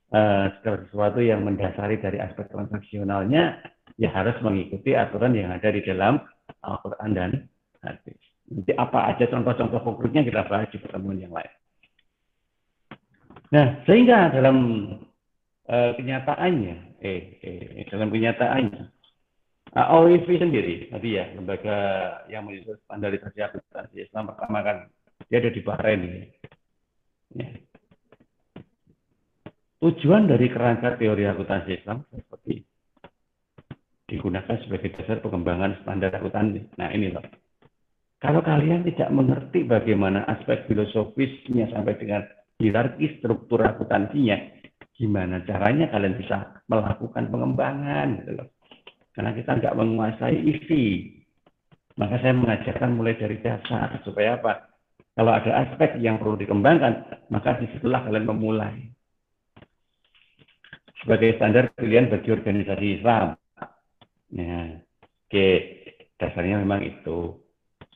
Segala sesuatu yang mendasari dari aspek transaksionalnya, ya harus mengikuti aturan yang ada di dalam Al-Quran dan hadis. Nanti apa aja contoh-contoh konkretnya kita bahas di pertemuan yang lain. Nah, sehingga dalam kenyataannya, dalam kenyataannya, OIV sendiri, tadi ya, lembaga yang menyusun standarisasi akuntansi Islam pertama kan, dia ada di Bahrain ini. Ya. Tujuan dari kerangka teori akuntansi Islam seperti digunakan sebagai dasar pengembangan standar akuntansi. Nah ini loh. Kalau kalian tidak mengerti bagaimana aspek filosofisnya sampai dengan hierarki struktur akuntansinya, gimana caranya kalian bisa melakukan pengembangan gitu loh. Karena kita nggak menguasai isi. Maka saya mengajarkan mulai dari dasar supaya apa? Kalau ada aspek yang perlu dikembangkan, maka disitulah kalian memulai. Sebagai standar pilihan bagi organisasi Islam. Nah, oke, dasarnya memang itu.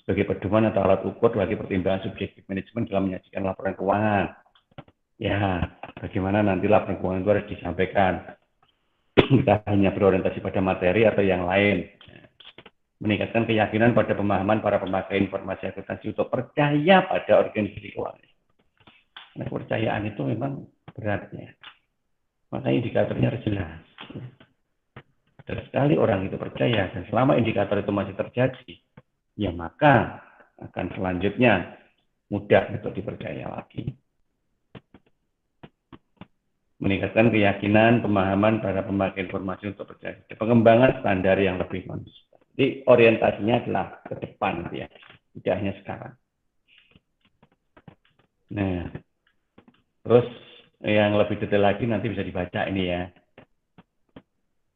Sebagai pedoman atau alat ukur bagi pertimbangan subjektif manajemen dalam menyajikan laporan keuangan. Ya, bagaimana nanti laporan keuangan itu harus disampaikan. Kita hanya berorientasi pada materi atau yang lain. Meningkatkan keyakinan pada pemahaman para pemakai informasi akuntansi untuk percaya pada organisasi keuangan. Nah, kepercayaan itu memang beratnya. Makanya indikatornya harus jelas. Dan sekali orang itu percaya, dan selama indikator itu masih terjadi, ya maka akan selanjutnya mudah untuk dipercaya lagi. Meningkatkan keyakinan, pemahaman para pemakai informasi untuk percaya. Pengembangan standar yang lebih konsisten. Jadi orientasinya adalah ke depan, ya, tidak hanya sekarang. Nah, terus yang lebih detail lagi nanti bisa dibaca ini ya.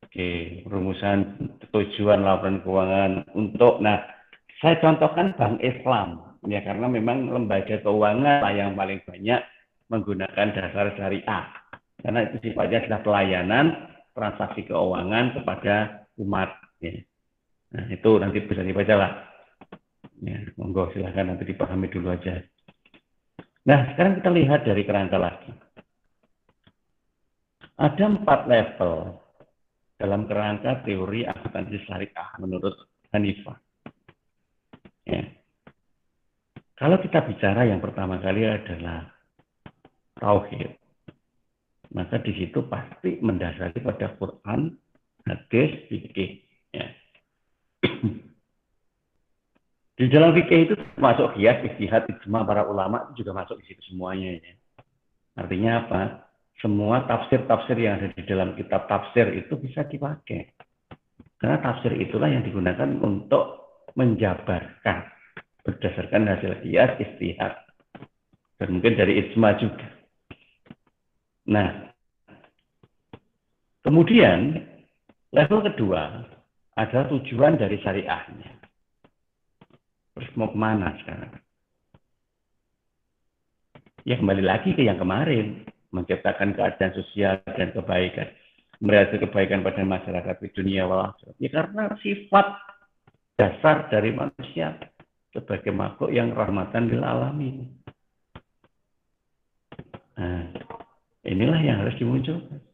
Oke, rumusan tujuan laporan keuangan untuk, nah, saya contohkan Bank Islam, ya karena memang lembaga keuangan lah yang paling banyak menggunakan dasar syariah. Karena itu sifatnya adalah pelayanan transaksi keuangan kepada umat. Ya. Nah, itu nanti bisa dibaca lah. Ya, monggo silahkan nanti dipahami dulu aja. Nah, sekarang kita lihat dari kerangka lagi. Ada 4 level dalam kerangka teori akuntansi syariah menurut Hanifah. Ya. Kalau kita bicara yang pertama kali adalah tauhid, maka di situ pasti mendasari pada Quran, hadis, fikih. Ya. Di dalam fikih itu masuk qiyas, ijtihad, ijma para ulama juga masuk di situ semuanya. Ya. Artinya apa? Semua tafsir-tafsir yang ada di dalam kitab tafsir itu bisa dipakai. Karena tafsir itulah yang digunakan untuk menjabarkan berdasarkan hasil qiyas, ijtihad, dan mungkin dari ijma juga. Nah, kemudian level kedua adalah tujuan dari syariahnya. Terus mau kemana sekarang? Ya kembali lagi ke yang kemarin, menciptakan keadaan sosial dan kebaikan, meraih kebaikan pada masyarakat di dunia wal akhirat. Ya karena sifat dasar dari manusia sebagai makhluk yang rahmatan lil alamin. Nah, inilah yang harus dimunculkan.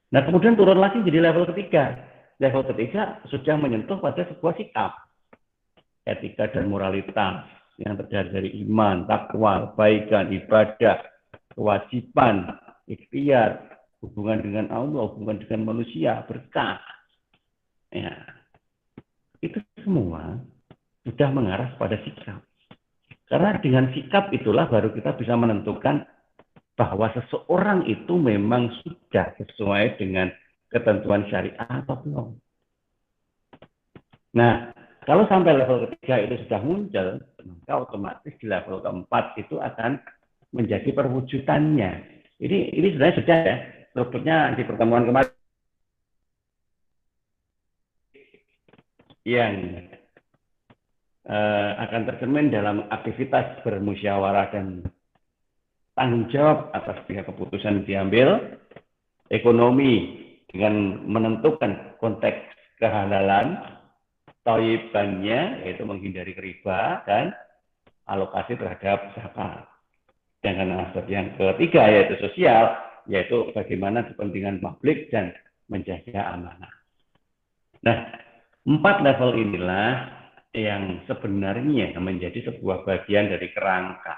Nah, kemudian turun lagi jadi level ketiga. Level ketiga sudah menyentuh pada sebuah sikap. Etika dan moralitas yang terdiri dari iman, takwa, kebaikan, ibadah, kewajiban, ikhtiar, hubungan dengan Allah, hubungan dengan manusia, berkah. Ya, itu semua sudah mengarah pada sikap. Karena dengan sikap itulah baru kita bisa menentukan bahwa seseorang itu memang sudah sesuai dengan ketentuan syariah atau belum. Nah, kalau sampai level ketiga itu sudah muncul, maka otomatis di level keempat itu akan menjadi perwujudannya. Ini sebenarnya sudah ya, strukturnya di pertemuan kemarin yang akan tercermin dalam aktivitas bermusyawarah dan tanggung jawab atas tiga keputusan diambil, ekonomi dengan menentukan konteks kehalalan, thayyibannya yaitu menghindari riba, dan alokasi terhadap zakat. Sedangkan aspek yang ketiga yaitu sosial, yaitu bagaimana kepentingan publik dan menjaga amanah. Nah, 4 level inilah yang sebenarnya menjadi sebuah bagian dari kerangka.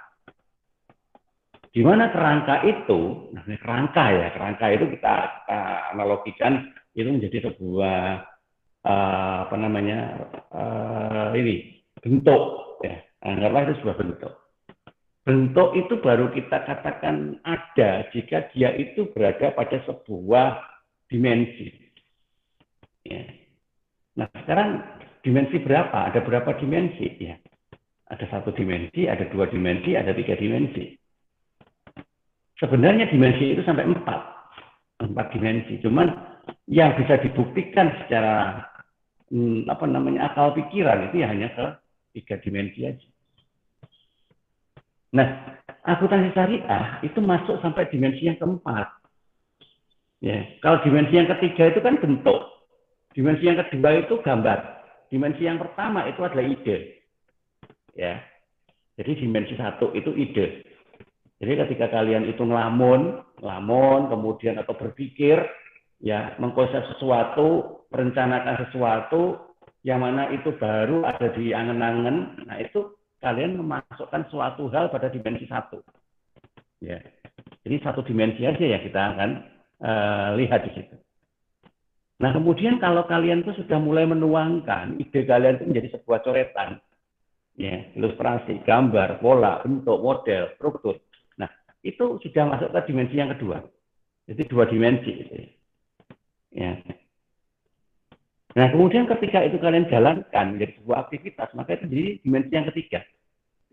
Di mana kerangka itu, nah kerangka itu kita analogikan itu menjadi sebuah bentuk, ya. Anggaplah itu sebuah bentuk. Bentuk itu baru kita katakan ada jika dia itu berada pada sebuah dimensi. Ya. Nah, sekarang dimensi berapa? Ada berapa dimensi? Ya. Ada 1 dimensi, ada 2 dimensi, ada 3 dimensi. Sebenarnya dimensi itu sampai 4 dimensi. Cuman yang bisa dibuktikan secara akal pikiran itu ya hanya ke 3 dimensi aja. Nah, akuntansi syariah itu masuk sampai dimensi yang keempat. Ya, kalau dimensi yang ketiga itu kan bentuk. Dimensi yang kedua itu gambar. Dimensi yang pertama itu adalah ide. Ya. Jadi dimensi 1 itu ide. Jadi ketika kalian itu ngelamun, kemudian atau berpikir, ya mengkonsep sesuatu, merencanakan sesuatu, yang mana itu baru ada di angen-angen, nah itu kalian memasukkan suatu hal pada dimensi 1. Ya. Jadi 1 dimensi aja ya kita akan lihat di situ. Nah kemudian kalau kalian itu sudah mulai menuangkan ide kalian itu menjadi sebuah coretan, ya, ilustrasi, gambar, pola, bentuk, model, struktur. Nah itu sudah masuk ke dimensi yang kedua. Jadi 2 dimensi. Ya. Nah kemudian ketika itu kalian jalankan menjadi sebuah aktivitas, maka itu jadi dimensi yang ketiga.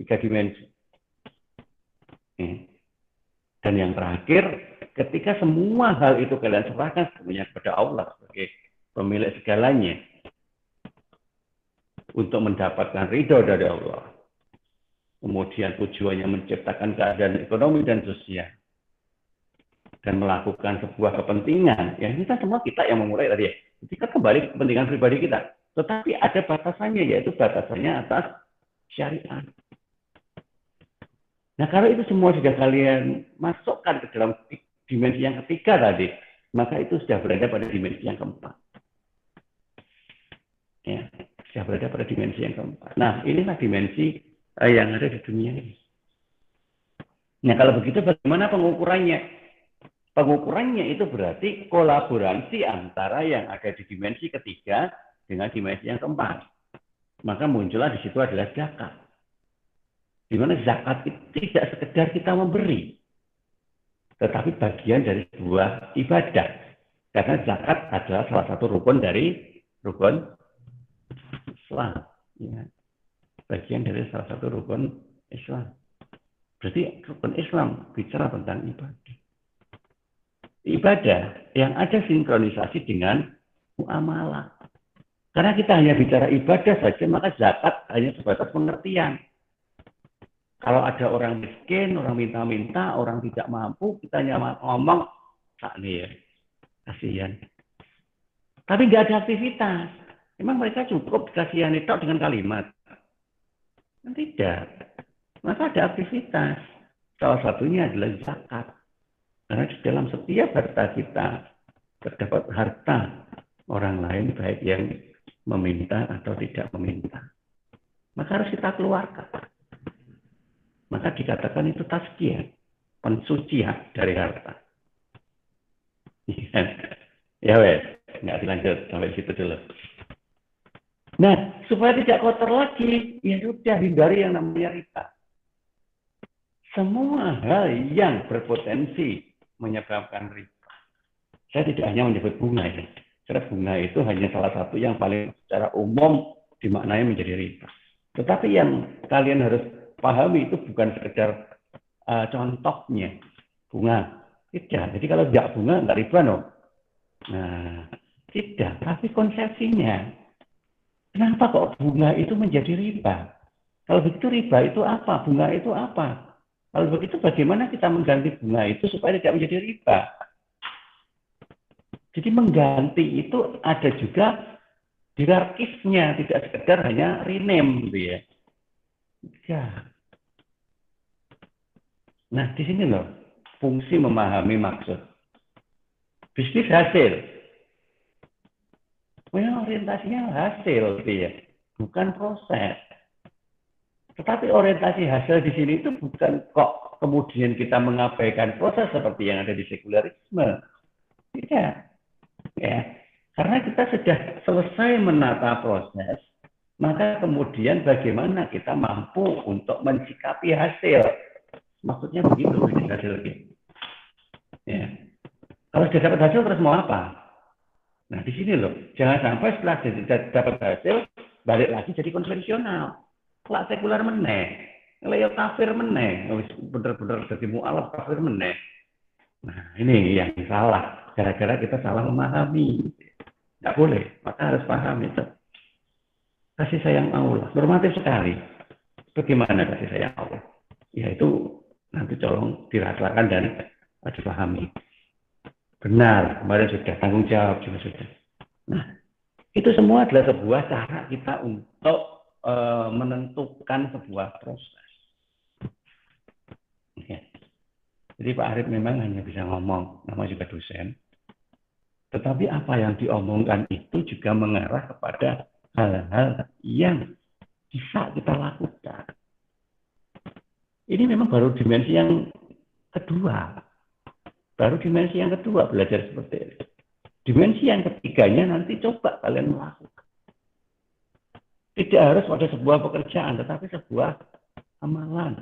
3 dimensi. Dan yang terakhir, ketika semua hal itu kalian serahkan sepenuhnya kepada Allah sebagai pemilik segalanya untuk mendapatkan ridho dari Allah. Kemudian tujuannya menciptakan keadaan ekonomi dan sosial dan melakukan sebuah kepentingan. Ya kita semua yang memulai tadi ya. Kita kembali kepentingan pribadi kita. Tetapi ada batasannya, yaitu batasannya atas syariat. Nah, kalau itu semua sudah kalian masukkan ke dalam dimensi yang ketiga tadi, maka itu sudah berada pada dimensi yang keempat. Ya, sudah berada pada dimensi yang keempat. Nah, inilah dimensi yang ada di dunia ini. Nah, kalau begitu bagaimana pengukurannya? Pengukurannya itu berarti kolaborasi antara yang ada di dimensi ketiga dengan dimensi yang keempat. Maka muncullah di situ adalah zakat. Di mana zakat itu tidak sekedar kita memberi, tetapi bagian dari sebuah ibadah. Karena zakat adalah salah satu rukun dari rukun Islam. Ya. Bagian dari salah satu rukun Islam. Berarti rukun Islam bicara tentang ibadah. Ibadah yang ada sinkronisasi dengan muamalah. Karena kita hanya bicara ibadah saja, maka zakat hanya sebatas pengertian. Kalau ada orang miskin, orang minta-minta, orang tidak mampu, kita hanya ngomong, tak nih ya, kasihan. Tapi nggak ada aktivitas. Memang mereka cukup dikasihani tok dengan kalimat? Tidak. Maka ada aktivitas. Salah satunya adalah zakat. Karena di dalam setiap harta kita terdapat harta orang lain, baik yang meminta atau tidak meminta. Maka harus kita keluarkan. Maka dikatakan itu tazkiyah, pensucian dari harta. Ya wes, nggak dilanjut sampai situ dulu. Nah, supaya tidak kotor lagi, ya sudah hindari yang namanya riba. Semua hal yang berpotensi menyebabkan riba. Saya tidak hanya menyebut bunga ya. Karena bunga itu hanya salah satu yang paling secara umum dimaknai menjadi riba. Tetapi yang kalian harus pahami itu bukan sekedar contohnya bunga, tidak. Jadi kalau tidak bunga nggak riba no. Nah, tidak. Tapi konsepsinya, kenapa kok bunga itu menjadi riba? Kalau begitu riba itu apa? Bunga itu apa? Kalau begitu bagaimana kita mengganti bunga itu supaya tidak menjadi riba? Jadi mengganti itu ada juga hierarkisnya, tidak sekedar hanya rename gitu ya. Ya. Nah, di sini loh, fungsi memahami maksud. Bisnis hasil. Memang orientasinya hasil, ya, bukan proses. Tetapi orientasi hasil di sini itu bukan kok kemudian kita mengabaikan proses seperti yang ada di sekularisme. Tidak. Ya. Karena kita sudah selesai menata proses, maka kemudian bagaimana kita mampu untuk mensikapi hasil. Maksudnya begitu, hasil gitu. Ya. Kalau sudah dapat hasil terus mau apa? Nah di sini loh, jangan sampai setelah dapat hasil, balik lagi jadi konvensional. Kelak sekuler meneh, ngeliat kafir meneh, bener-bener jadi mu'alaf kafir meneh. Nah ini yang salah, gara-gara kita salah memahami. Nggak boleh, maka harus paham itu. Kasih sayang Allah, normatif sekali. Bagaimana kasih sayang Allah? Ya itu nanti tolong dirasakan dan dipahami. Benar, kemarin sudah, tanggung jawab juga sudah. Nah, itu semua adalah sebuah cara kita untuk menentukan sebuah proses. Ya. Jadi Pak Arif memang hanya bisa ngomong, namanya juga dosen. Tetapi apa yang diomongkan itu juga mengarah kepada hal-hal yang bisa kita lakukan. Ini memang baru dimensi yang kedua. Baru dimensi yang kedua belajar seperti ini. Dimensi yang ketiganya nanti coba kalian melakukan. Tidak harus pada sebuah pekerjaan, tetapi sebuah amalan.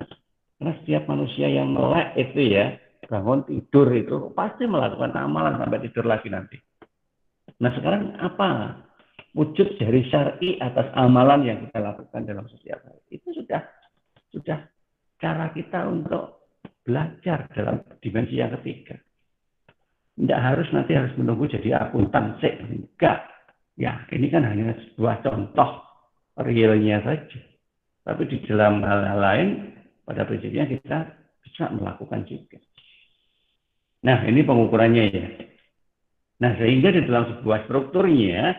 Karena setiap manusia yang melek itu ya, bangun tidur itu pasti melakukan amalan sampai tidur lagi nanti. Nah sekarang apa wujud dari syar'i atas amalan yang kita lakukan dalam setiap hari? Itu sudah cara kita untuk belajar dalam dimensi yang ketiga. Tidak harus nanti harus menunggu jadi akuntansi. Enggak. Ya, ini kan hanya sebuah contoh realnya saja. Tapi di dalam hal-hal lain, pada prinsipnya kita bisa melakukan juga. Nah, ini pengukurannya ya. Nah, sehingga di dalam sebuah strukturnya,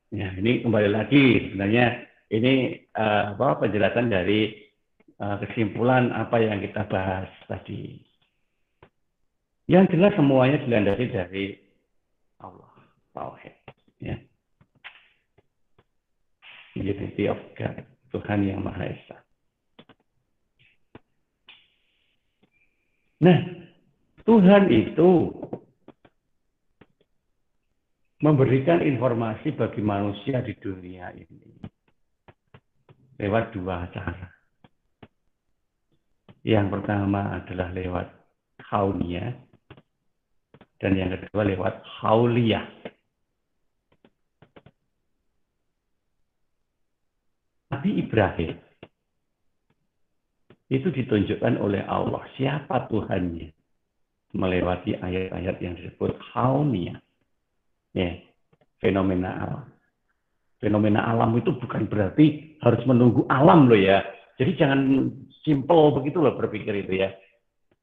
ya ini kembali lagi sebenarnya ini penjelasan dari kesimpulan apa yang kita bahas tadi. Yang jelas semuanya dilandasi dari Allah, Tauhid, ya. Unity of God, Tuhan yang Maha Esa. Nah, Tuhan itu memberikan informasi bagi manusia di dunia ini lewat dua cara. Yang pertama adalah lewat kauniyah, dan yang kedua lewat hauliyah. Nabi Ibrahim itu ditunjukkan oleh Allah siapa Tuhannya melewati ayat-ayat yang disebut hauliyah. Ya, fenomena alam. Fenomena alam itu bukan berarti harus menunggu alam loh ya. Jadi jangan simpel begitu loh berpikir itu ya.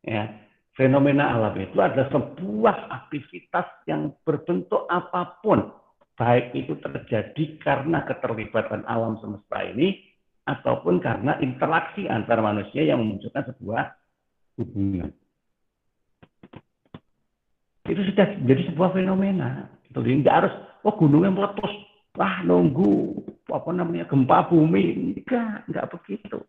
Ya. Fenomena alam itu adalah sebuah aktivitas yang berbentuk apapun. Baik itu terjadi karena keterlibatan alam semesta ini, ataupun karena interaksi antar manusia yang memunculkan sebuah hubungan. Itu sudah menjadi sebuah fenomena. Jadi tidak harus, gunungnya meletus, nunggu, gempa bumi. Enggak begitu.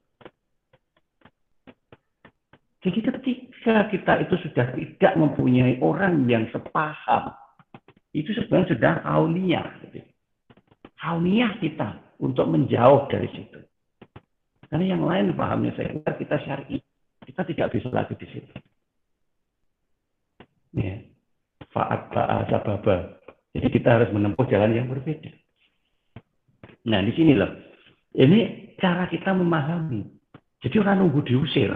Jadi ketika kita itu sudah tidak mempunyai orang yang sepaham, itu sebenarnya sudah hauliyah. Hauliyah kita untuk menjauh dari situ. Karena yang lain pahamnya sekuler, kita syar'i. Kita tidak bisa lagi di situ. Ya. Fa'at ba'a sababa. Jadi kita harus menempuh jalan yang berbeda. Nah di sini loh. Ini cara kita memahami. Jadi orang nunggu diusir.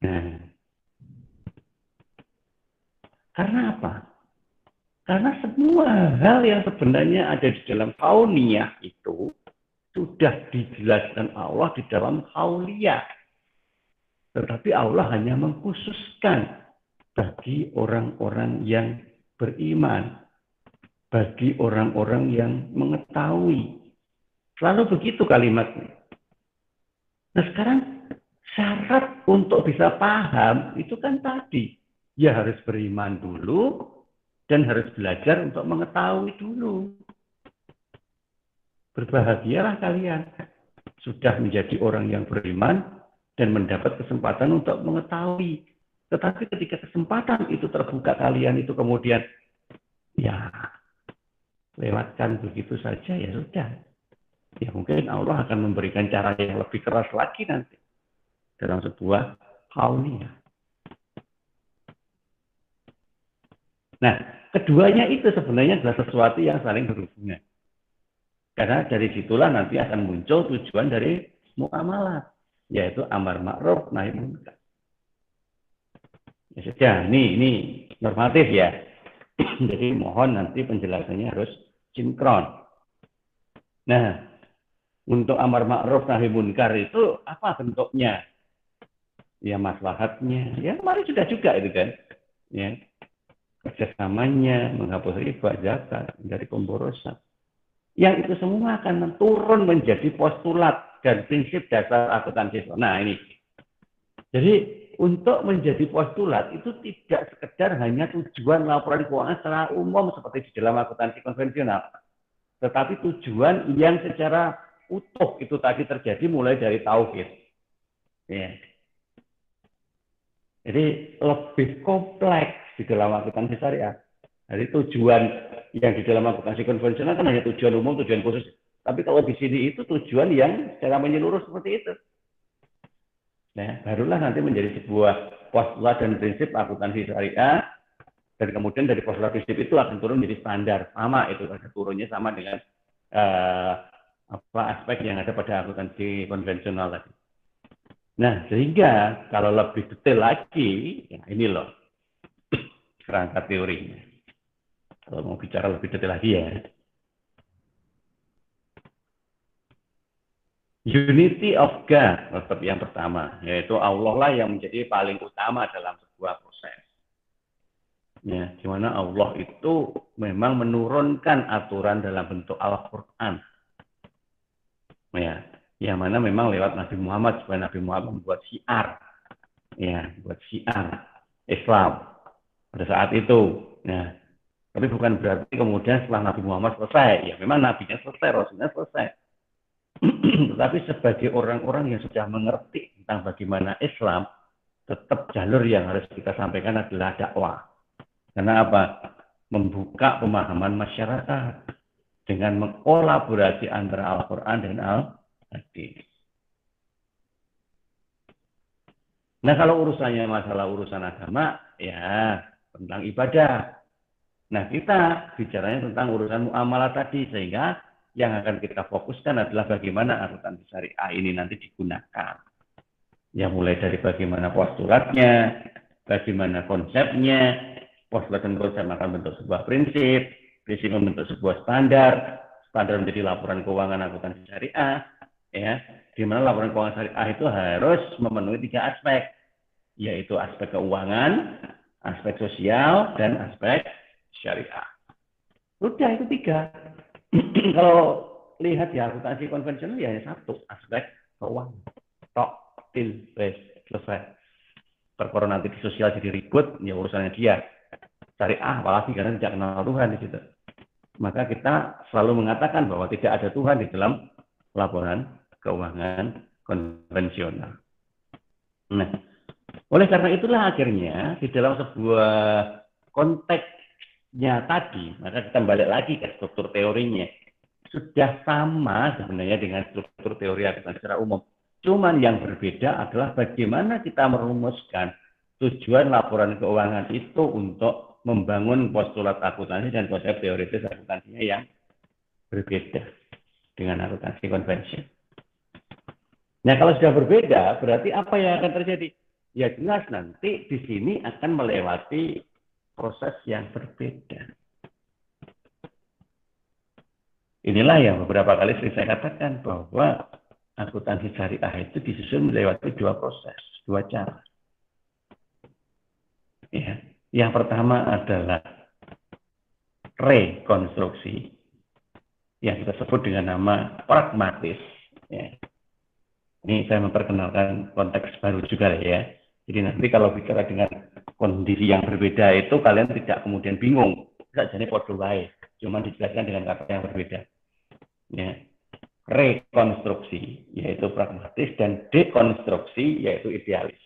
Nah, karena apa? Karena semua hal yang sebenarnya ada di dalam kauniyah itu sudah dijelaskan Allah di dalam hauliyah. Tetapi Allah hanya mengkhususkan bagi orang-orang yang beriman, bagi orang-orang yang mengetahui. Selalu begitu kalimatnya. Nah sekarang syarat untuk bisa paham itu kan tadi, ya harus beriman dulu dan harus belajar untuk mengetahui dulu. Berbahagialah kalian sudah menjadi orang yang beriman dan mendapat kesempatan untuk mengetahui. Tetapi ketika kesempatan itu terbuka kalian itu kemudian ya lewatkan begitu saja, ya sudah. Ya mungkin Allah akan memberikan cara yang lebih keras lagi nanti dalam sebuah kauniyah. Nah, keduanya itu sebenarnya adalah sesuatu yang saling berhubungan. Karena dari situlah nanti akan muncul tujuan dari muamalah, yaitu amar ma'ruf nahi munkar. Ya sudah, ini normatif ya. Jadi mohon nanti penjelasannya harus sinkron. Nah, untuk amar ma'ruf nahi munkar itu apa bentuknya? Ya maslahatnya. Ya kemarin sudah juga itu kan. Ya, kerjasamanya, menghapus riba, zakat, dari pemborosan. Yang itu semua akan turun menjadi postulat dan prinsip dasar akuntansi. Nah ini. Jadi untuk menjadi postulat itu tidak sekedar hanya tujuan laporan keuangan secara umum seperti di dalam akuntansi konvensional. Tetapi tujuan yang secara utuh itu tadi terjadi mulai dari tauhid. Ya. Jadi lebih kompleks di dalam akuntansi syariah. Jadi tujuan yang di dalam akuntansi konvensional kan hanya tujuan umum, tujuan khusus. Tapi kalau di sini itu tujuan yang secara menyeluruh seperti itu. Nah, barulah nanti menjadi sebuah postulat dan prinsip akuntansi syariah. Dan kemudian dari postulat prinsip itu akan turun menjadi standar. Sama itu, ada turunnya sama dengan aspek yang ada pada akuntansi konvensional tadi. Nah, sehingga kalau lebih detail lagi, ya ini loh kerangka teorinya. Kalau mau bicara lebih detail lagi ya. Unity of God, tetap yang pertama, yaitu Allah lah yang menjadi paling utama dalam sebuah proses. Ya, di mana Allah itu memang menurunkan aturan dalam bentuk Al-Quran. Ya, yang mana memang lewat Nabi Muhammad, supaya Nabi Muhammad membuat syiar. Ya, buat syiar Islam pada saat itu. Ya, tapi bukan berarti kemudian setelah Nabi Muhammad selesai. Ya memang Nabinya selesai, Rasulnya selesai. Tetapi sebagai orang-orang yang sudah mengerti tentang bagaimana Islam, tetap jalur yang harus kita sampaikan adalah dakwah. Karena apa? Membuka pemahaman masyarakat dengan mengkolaborasi antara Al-Quran dan Al-Hadis. Nah kalau urusannya masalah urusan agama, ya tentang ibadah. Nah, kita bicaranya tentang urusan muamalah tadi, sehingga yang akan kita fokuskan adalah bagaimana akuntansi syariah ini nanti digunakan. Ya, mulai dari bagaimana postulatnya, bagaimana konsepnya, postulat dan konsep akan bentuk sebuah prinsip, prinsip membentuk sebuah standar, standar menjadi laporan keuangan akuntansi syariah, ya, di mana laporan keuangan syariah itu harus memenuhi 3 aspek, yaitu aspek keuangan, aspek sosial, dan aspek syariah. Udah itu 3. Kalau lihat ya akuntansi konvensional ya hanya 1 aspek keuangan. Tok, til, selesai. Perkara nanti di sosial jadi ribut, ya urusannya dia. Syariah apalagi karena tidak kenal Tuhan di situ. Maka kita selalu mengatakan bahwa tidak ada Tuhan di dalam laporan keuangan konvensional. Nah, oleh karena itulah akhirnya di dalam sebuah konteksnya tadi, maka kita balik lagi ke struktur teorinya. Sudah sama sebenarnya dengan struktur teori akuntansi secara umum. Cuman yang berbeda adalah bagaimana kita merumuskan tujuan laporan keuangan itu untuk membangun postulat akuntansi dan konsep teoritis akuntansinya yang berbeda dengan akuntansi konvensi. Nah, kalau sudah berbeda, berarti apa yang akan terjadi? Ya jelas nanti di sini akan melewati proses yang berbeda. Inilah yang beberapa kali sering saya katakan bahwa akuntansi syariah itu disusun melewati 2 proses, 2 cara. Ya, yang pertama adalah rekonstruksi, yang kita sebut dengan nama pragmatis. Ya. Ini saya memperkenalkan konteks baru juga ya. Jadi nanti kalau bicara dengan kondisi yang berbeda itu kalian tidak kemudian bingung. Bisa jadi podo wae, cuma dijelaskan dengan kata yang berbeda. Ya. Rekonstruksi yaitu pragmatis dan dekonstruksi yaitu idealis.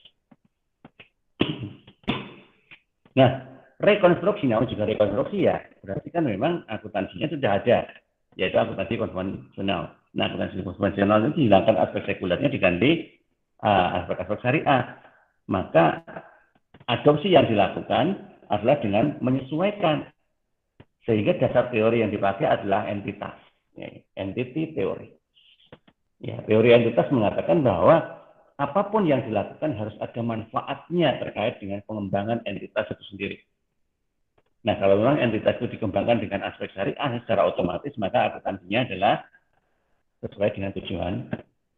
Nah, rekonstruksi namun juga rekonstruksi ya berarti kan memang akuntansinya sudah ada, yaitu akuntansi konvensional. Nah, akuntansi konvensional itu dihilangkan aspek sekulernya diganti aspek-aspek syariah. Maka adopsi yang dilakukan adalah dengan menyesuaikan, sehingga dasar teori yang dipakai adalah entitas, ya, entity teori. Ya, teori entitas mengatakan bahwa apapun yang dilakukan harus ada manfaatnya terkait dengan pengembangan entitas itu sendiri. Nah, kalau memang entitas itu dikembangkan dengan aspek syariah secara otomatis, maka akuntansinya adalah sesuai dengan tujuan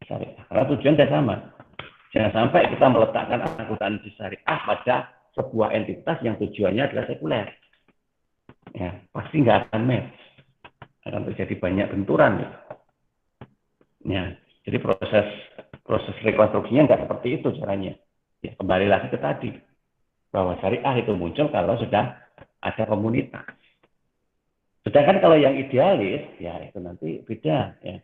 syariah. Karena tujuan sudah sama. Jangan sampai kita meletakkan akuntansi syariah pada sebuah entitas yang tujuannya adalah sekuler. Ya, pasti nggak akan match. Akan terjadi banyak benturan. Ya, jadi proses rekonstruksinya nggak seperti itu caranya. Ya, kembali lagi ke tadi bahwa syariah itu muncul kalau sudah ada komunitas. Sedangkan kalau yang idealis, ya itu nanti beda, ya.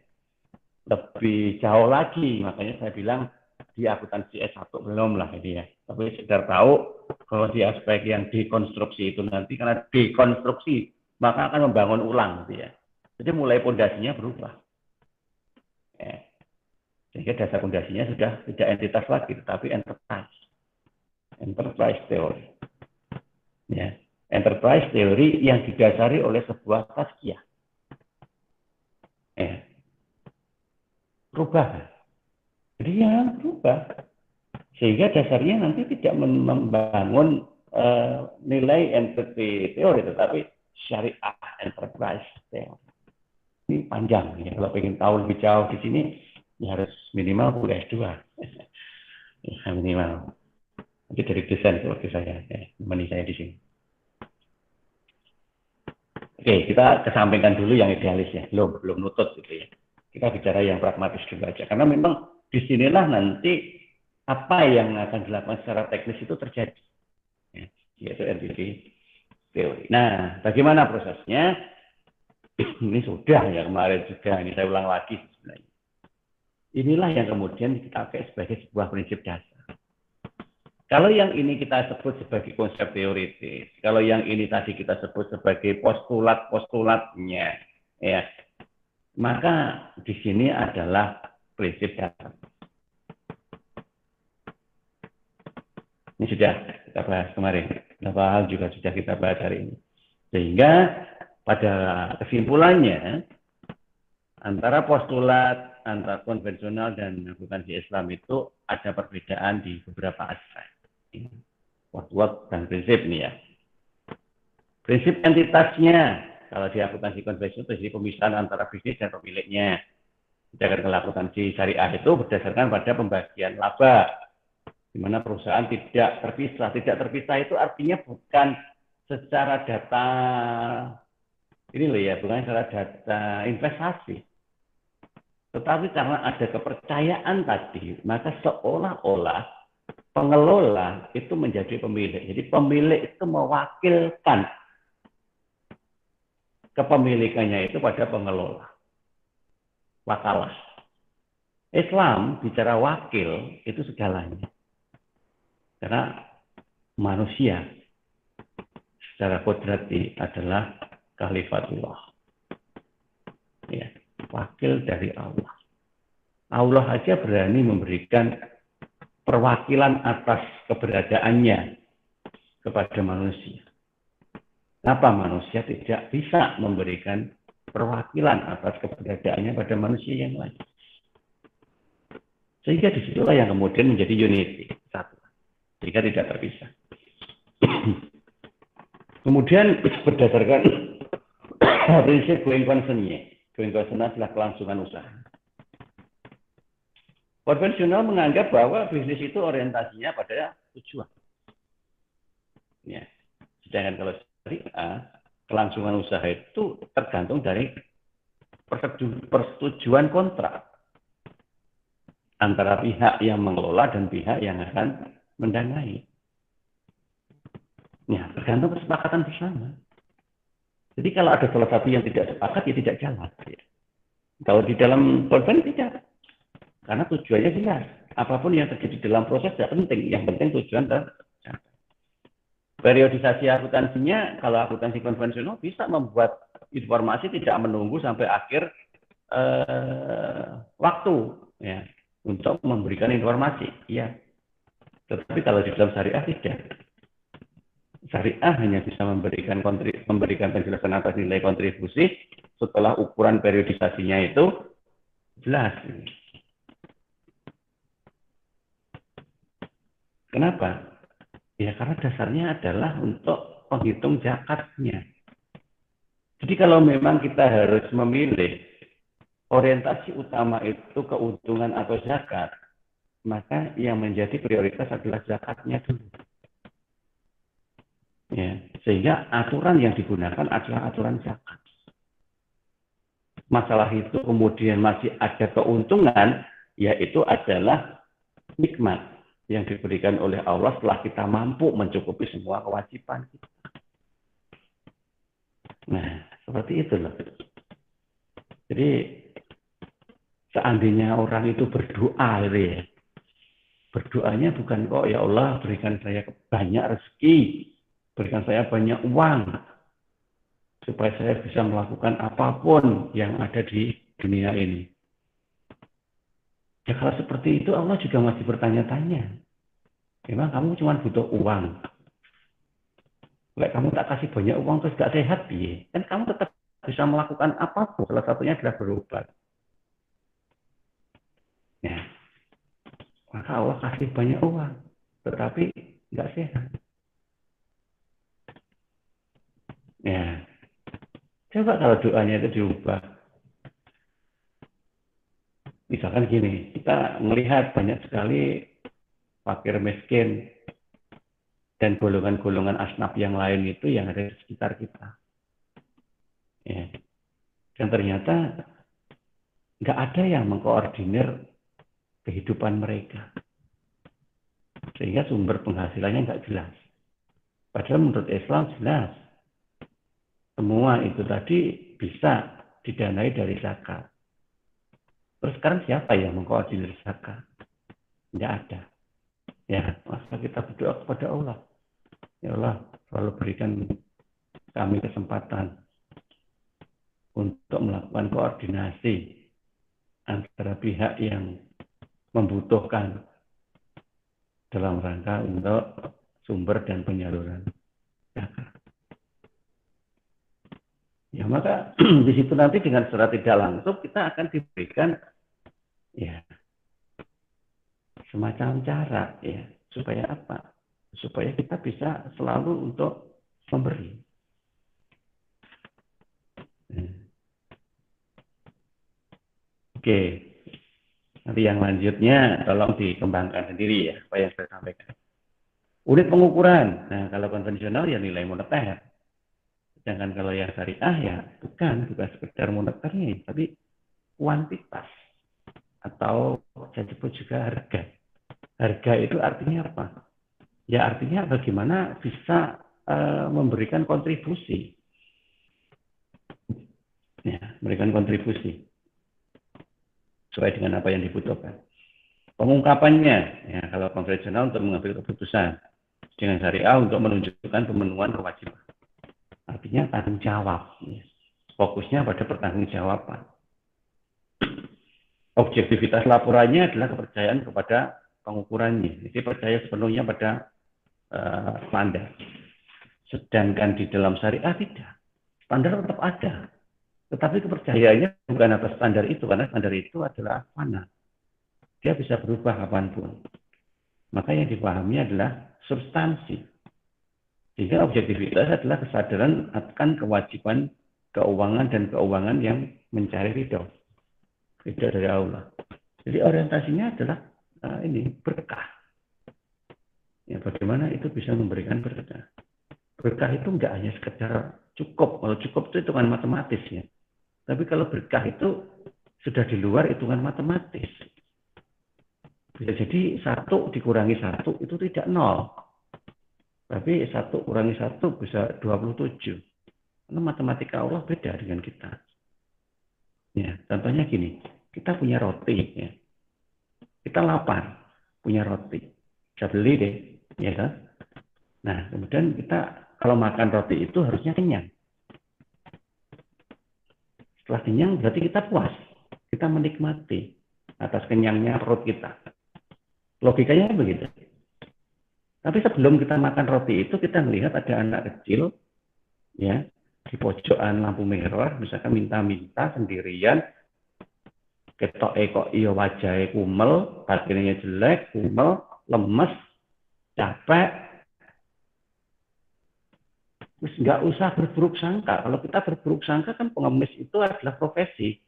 Lebih jauh lagi. Makanya saya bilang di akuntansi S1 belum lah ini ya. Tapi sekedar tahu kalau di aspek yang dekonstruksi itu nanti karena dekonstruksi maka akan membangun ulang gitu ya. Jadi mulai pondasinya berubah. Ya. Sehingga dasar pondasinya sudah tidak entitas lagi, tetapi enterprise teori. Ya. Enterprise teori yang didasari oleh sebuah tazkiyah. Ya. Berubah. Jadi ya berubah. Sehingga dasarnya nanti tidak membangun nilai entity teori, tetapi syariah enterprise teori. Ini panjang ya. Kalau ingin tahu lebih jauh di sini, ya harus minimal kuliah S2. Ya, minimal. Nanti dari desain seperti saya, ya, menemani saya di sini. Oke, kita kesampingkan dulu yang idealis ya. Belum nutut gitu ya. Kita bicara yang pragmatis dulu aja. Karena memang disinilah nanti apa yang akan dilakukan secara teknis itu terjadi. Ya, yaitu entity teori. Nah, bagaimana prosesnya? Ini sudah ya kemarin juga, ini saya ulang lagi sebenarnya. Inilah yang kemudian kita pakai sebagai sebuah prinsip dasar. Kalau yang ini kita sebut sebagai konsep teoritis, kalau yang ini tadi kita sebut sebagai postulat-postulatnya, ya, maka di sini adalah prinsip dasar. Ini sudah kita bahas kemarin, beberapa hal juga sudah kita bahas hari ini. Sehingga pada kesimpulannya, antara postulat, antara konvensional dan akuntansi Islam itu ada perbedaan di beberapa aspek. Postulat dan prinsip nih ya. Prinsip entitasnya, kalau di akuntansi konvensional, prinsip pemisahan antara bisnis dan pemiliknya. Sedangkan kalau akuntansi syariah itu berdasarkan pada pembagian laba, di mana perusahaan tidak terpisah. Tidak terpisah itu artinya bukan secara data, ini loh ya, bukan secara data investasi. Tetapi karena ada kepercayaan tadi, maka seolah-olah pengelola itu menjadi pemilik. Jadi pemilik itu mewakilkan kepemilikannya itu pada pengelola. Wakalah. Islam bicara wakil itu segalanya. Karena manusia secara kodrati adalah khalifatullah. Ya, wakil dari Allah. Allah aja berani memberikan perwakilan atas keberadaannya kepada manusia. Kenapa manusia tidak bisa memberikan perwakilan atas keberadaannya pada manusia yang lain? Sehingga disitulah yang kemudian menjadi unity, satu. Sehingga tidak terpisah. Kemudian berdasarkan prinsip going concern-nya. Going concern adalah kelangsungan usaha. Konvensional menganggap bahwa bisnis itu orientasinya pada tujuan. Ya. Sedangkan kalau syariah, kelangsungan usaha itu tergantung dari persetujuan kontrak antara pihak yang mengelola dan pihak yang akan mendanai. Ya, tergantung kesepakatan bersama. Jadi kalau ada salah satu yang tidak sepakat, ya tidak jalan. Kalau di dalam konven tidak. Karena tujuannya jelas. Apapun yang terjadi dalam proses tidak penting. Yang penting tujuan tercapai. Periodisasi akuntansinya, kalau akuntansi konvensional bisa membuat informasi tidak menunggu sampai akhir waktu ya, untuk memberikan informasi. Ya. Tetapi kalau di dalam syariah tidak. Syariah hanya bisa memberikan penjelasan atas nilai kontribusi setelah ukuran periodisasinya itu jelas. Kenapa? Ya karena dasarnya adalah untuk penghitung zakatnya. Jadi kalau memang kita harus memilih orientasi utama itu keuntungan atau zakat, maka yang menjadi prioritas adalah zakatnya dulu. Ya, sehingga aturan yang digunakan adalah aturan zakat. Masalah itu kemudian masih ada keuntungan, yaitu adalah nikmat yang diberikan oleh Allah setelah kita mampu mencukupi semua kewajiban kita. Nah, seperti itu loh. Jadi, seandainya orang itu berdoa, ya, berdoanya bukan kok, ya Allah berikan saya banyak rezeki, berikan saya banyak uang, supaya saya bisa melakukan apapun yang ada di dunia ini. Ya kalau seperti itu Allah juga masih bertanya-tanya. Memang kamu cuma butuh uang. Kalau kamu tak kasih banyak uang terus gak sehat, ya. Kan kamu tetap bisa melakukan apapun. Salah satunya adalah berobat. Ya. Maka Allah kasih banyak uang, tetapi gak sehat. Ya. Coba kalau doanya itu diubah. Misalkan gini, kita melihat banyak sekali fakir miskin dan golongan-golongan asnaf yang lain itu yang ada di sekitar kita. Ya. Dan ternyata nggak ada yang mengkoordinir kehidupan mereka. Sehingga sumber penghasilannya nggak jelas. Padahal menurut Islam jelas. Semua itu tadi bisa didanai dari zakat. Terus sekarang siapa yang mengkoordinir zakat? Nggak ada. Ya, masa kita berdoa kepada Allah. Ya Allah, selalu berikan kami kesempatan untuk melakukan koordinasi antara pihak yang membutuhkan dalam rangka untuk sumber dan penyaluran zakat. Ya maka di situ nanti dengan secara tidak langsung kita akan diberikan ya semacam cara ya supaya apa? Supaya kita bisa selalu untuk memberi. Oke, nanti yang lanjutnya tolong dikembangkan sendiri ya apa yang saya sampaikan. Unit pengukuran, nah kalau konvensional ya nilai moneter. Sedangkan kalau yang syariah ya bukan sekedar moneternya, tapi kuantitas atau saya sebut juga harga. Harga itu artinya apa? Ya artinya bagaimana bisa memberikan kontribusi. Ya, memberikan kontribusi sesuai dengan apa yang dibutuhkan. Pengungkapannya, ya kalau konvensional untuk mengambil keputusan, dengan syariah untuk menunjukkan pemenuhan kewajiban. Artinya tanggung jawab. Fokusnya pada pertanggungjawaban. Objektivitas laporannya adalah kepercayaan kepada pengukurannya. Jadi percaya sepenuhnya pada standar. Sedangkan di dalam syariah tidak. Standar tetap ada. Tetapi kepercayaannya bukan atas standar itu. Karena standar itu adalah fana. Dia bisa berubah kapanpun. Maka yang dipahami adalah substansi. Sehingga objektivitas adalah kesadaran akan kewajiban keuangan dan keuangan yang mencari ridho dari Allah. Jadi orientasinya adalah ini berkah. Ya, bagaimana itu bisa memberikan berkah? Berkah itu enggak hanya sekedar cukup. Kalau cukup itu hitungan matematis ya. Tapi kalau berkah itu sudah di luar hitungan matematis. Bisa jadi 1 dikurangi 1 itu tidak 0. Tapi 1 kurangi 1 bisa 27. Karena matematika Allah beda dengan kita. Ya, contohnya gini, kita punya roti, ya. Kita lapar, punya roti. Bisa beli deh, ya kan? Nah, kemudian kita kalau makan roti itu harusnya kenyang. Setelah kenyang berarti kita puas. Kita menikmati atas kenyangnya perut kita. Logikanya begitu. Tapi sebelum kita makan roti itu kita melihat ada anak kecil, ya, di pojokan lampu merah, misalkan minta-minta sendirian, ketok kok iya wajahnya kumel, batinnya jelek, kumel, lemes, capek. Terus nggak usah berburuk sangka. Kalau kita berburuk sangka kan pengemis itu adalah profesi.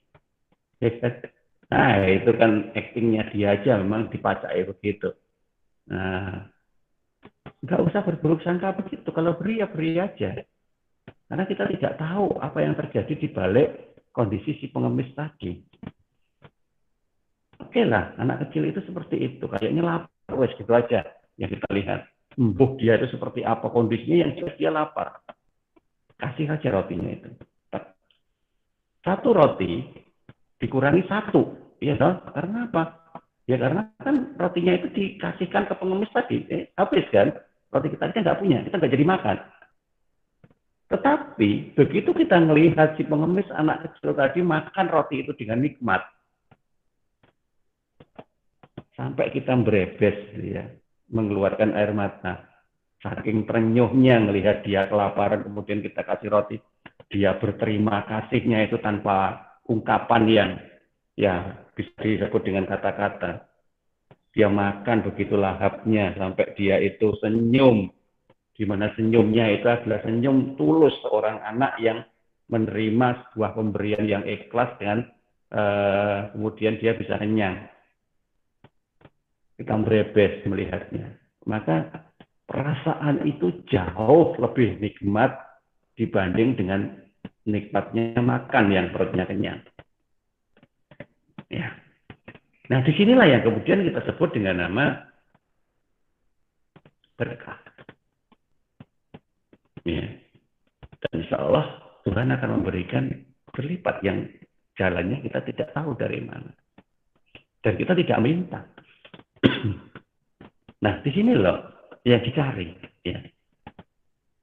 Nah itu kan actingnya dia aja memang dipacai begitu. Nah nggak usah berburuk sangka begitu. Kalau beri ya beri aja. Karena kita tidak tahu apa yang terjadi di balik kondisi si pengemis tadi. Oke lah, anak kecil itu seperti itu. Kayaknya lapar, wes gitu aja yang kita lihat. Dia itu seperti apa kondisinya, yang jelas dia lapar. Kasih aja rotinya itu. 1 roti dikurangi 1. Ya dong? Karena apa? Ya karena kan rotinya itu dikasihkan ke pengemis tadi. Habis kan? Roti kita kan nggak punya, kita nggak jadi makan. Tetapi begitu kita melihat si pengemis anak kecil tadi makan roti itu dengan nikmat, sampai kita berebes, ya, mengeluarkan air mata. Saking terenyuhnya melihat dia kelaparan, kemudian kita kasih roti, dia berterima kasihnya itu tanpa ungkapan yang ya bisa disebut dengan kata-kata. Dia makan begitu lahapnya sampai dia itu senyum. Di mana senyumnya itu adalah senyum tulus seorang anak yang menerima sebuah pemberian yang ikhlas dengan kemudian dia bisa kenyang. Kita berebes melihatnya. Maka perasaan itu jauh lebih nikmat dibanding dengan nikmatnya makan yang perutnya kenyang. Ya. Nah, disinilah yang kemudian kita sebut dengan nama berkah. Ya. Dan insya Allah Tuhan akan memberikan berlipat yang jalannya kita tidak tahu dari mana. Dan kita tidak minta. Nah, di sini loh yang dicari. Ya.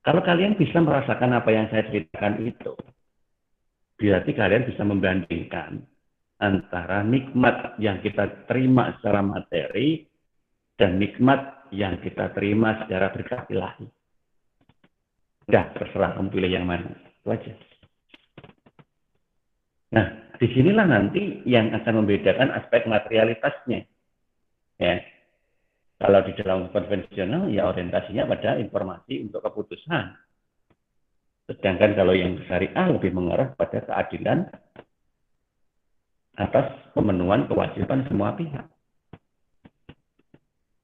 Kalau kalian bisa merasakan apa yang saya ceritakan itu, berarti kalian bisa membandingkan antara nikmat yang kita terima secara materi dan nikmat yang kita terima secara berkah ilahi. Udah, terserah kamu pilih yang mana. Itu aja. Nah, disinilah nanti yang akan membedakan aspek materialitasnya. Ya. Kalau di dalam konvensional, ya orientasinya pada informasi untuk keputusan. Sedangkan kalau yang syariah lebih mengarah pada keadilan atas pemenuhan kewajiban semua pihak.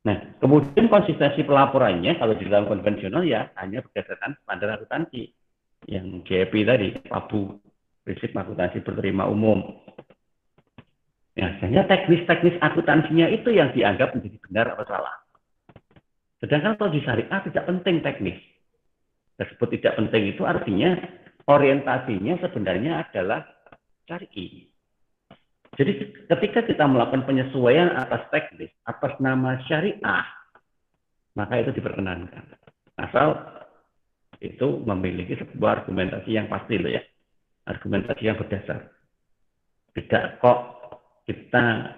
Nah, kemudian konsistensi pelaporannya kalau di dalam konvensional ya hanya berdasarkan standar akuntansi yang GAP tadi, PABU, prinsip akuntansi berterima umum. Ya, hanya teknis-teknis akuntansinya itu yang dianggap menjadi benar atau salah. Sedangkan kalau di syariah tidak penting teknis. Tersebut tidak penting itu artinya orientasinya sebenarnya adalah syar'i. Jadi ketika kita melakukan penyesuaian atas teknis, atas nama syariah, maka itu diperkenankan. Asal itu memiliki sebuah argumentasi yang pasti loh ya. Argumentasi yang berdasar. Tidak kok kita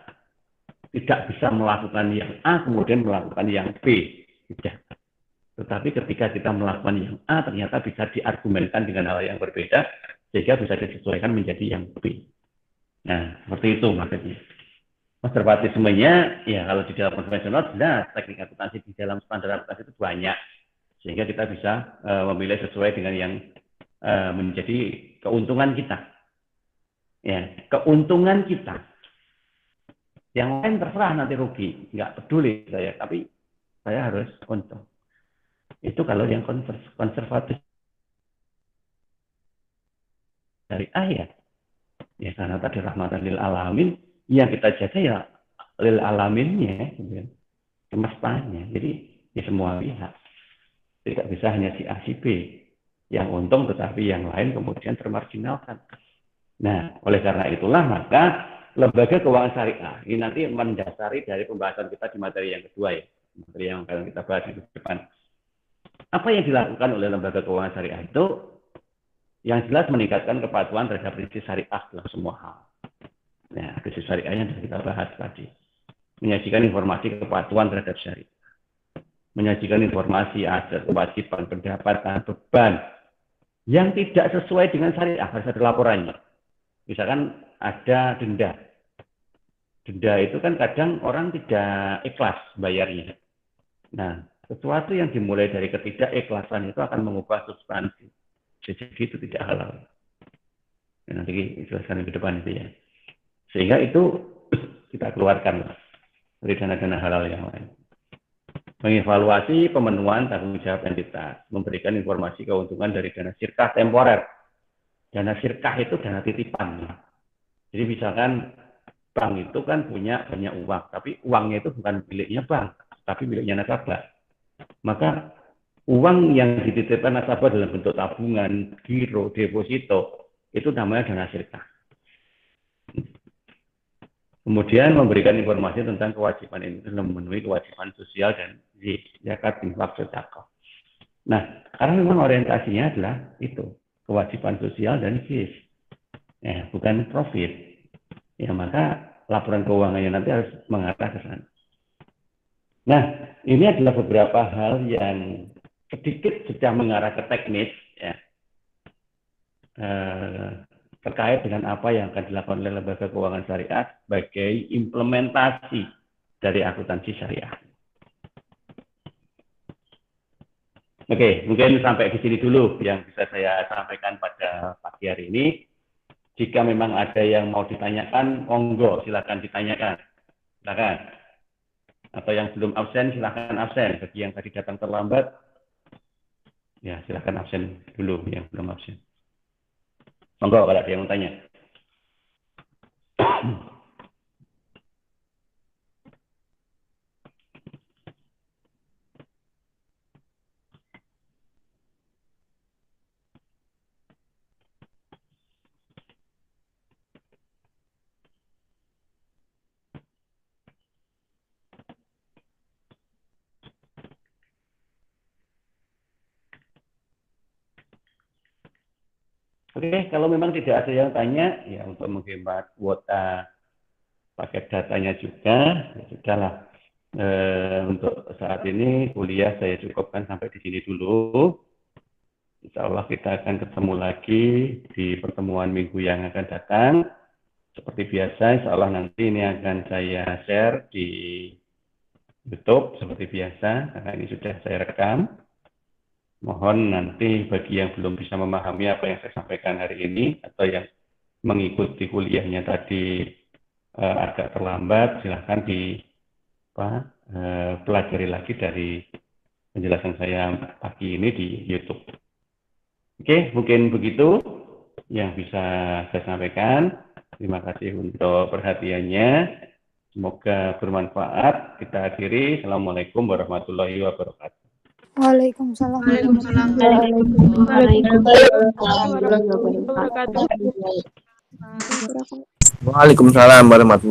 tidak bisa melakukan yang A kemudian melakukan yang B. Tidak. Tetapi ketika kita melakukan yang A ternyata bisa diargumenkan dengan hal yang berbeda sehingga bisa disesuaikan menjadi yang B. Nah, seperti itu maksudnya. Konservatismenya, ya kalau di dalam konvensional jelas teknik akuntansi di dalam standar akuntansi itu banyak. Sehingga kita bisa memilih sesuai dengan yang menjadi keuntungan kita. Ya, keuntungan kita. Yang lain terserah nanti rugi, nggak peduli saya, tapi saya harus untung. Itu kalau yang konservatif dari ayat. Ya karena tadi rahmatan lil alamin, yang kita jaga ya lil alaminnya, gitu, semestanya. Jadi ya semua pihak. Tidak bisa hanya si A, si B yang untung, tetapi yang lain kemudian termarginalkan. Nah, oleh karena itulah maka lembaga keuangan syariah ini nanti mendasari dari pembahasan kita di materi yang kedua ya, materi yang akan kita bahas di depan. Apa yang dilakukan oleh lembaga keuangan syariah itu yang jelas meningkatkan kepatuhan terhadap prinsip syariah dalam semua hal. Nah, prinsip syariah yang kita bahas tadi menyajikan informasi kepatuhan terhadap syariah, menyajikan informasi aset, kewajiban, pendapatan, beban yang tidak sesuai dengan syariah harus ada laporannya. Misalkan ada denda. Denda itu kan kadang orang tidak ikhlas bayarnya. Nah, sesuatu yang dimulai dari ketidakikhlasan itu akan mengubah substansi. Jadi itu tidak halal. Nanti dijelaskan ke depan itu ya. Sehingga itu kita keluarkan dari dana-dana halal yang lain. Mengevaluasi pemenuhan tanggung jawab entitas, memberikan informasi keuntungan dari dana sirkah temporer. Dana sirkah itu dana titipan. Jadi misalkan bank itu kan punya banyak uang, tapi uangnya itu bukan miliknya bank, tapi miliknya nasabah. Maka uang yang dititipkan nasabah dalam bentuk tabungan, giro, deposito, itu namanya dana sirkah. Kemudian memberikan informasi tentang kewajiban ini memenuhi kewajiban sosial dan zakat, infak, sedekah. Nah, karena memang orientasinya adalah itu, kewajiban sosial dan zis. Ya, bukan profit. Ya, maka laporan keuangannya nanti harus mengarah ke sana. Nah, ini adalah beberapa hal yang sedikit sudah mengarah ke teknis, ya, terkait dengan apa yang akan dilakukan oleh lembaga keuangan syariah sebagai implementasi dari akuntansi syariah. Oke, mungkin sampai di sini dulu yang bisa saya sampaikan pada pagi hari ini. Jika memang ada yang mau ditanyakan, monggo silakan ditanyakan. Silakan. Atau yang belum absen, silakan absen. Bagi yang tadi datang terlambat, ya silakan absen dulu yang belum absen. Monggo kalau ada yang mau tanya. Oke, kalau memang tidak ada yang tanya, ya untuk menghemat kuota paket datanya juga, ya sudahlah. Untuk saat ini kuliah saya cukupkan sampai di sini dulu. Insya Allah kita akan ketemu lagi di pertemuan minggu yang akan datang. Seperti biasa, insya Allah nanti ini akan saya share di YouTube seperti biasa, karena ini sudah saya rekam. Mohon nanti bagi yang belum bisa memahami apa yang saya sampaikan hari ini atau yang mengikuti kuliahnya tadi agak terlambat, silahkan pelajari lagi dari penjelasan saya pagi ini di YouTube. Oke, mungkin begitu yang bisa saya sampaikan. Terima kasih untuk perhatiannya. Semoga bermanfaat. Kita akhiri. Assalamualaikum warahmatullahi wabarakatuh. Waalaikumsalam. Waalaikumsalam warahmatullahi wabarakatuh.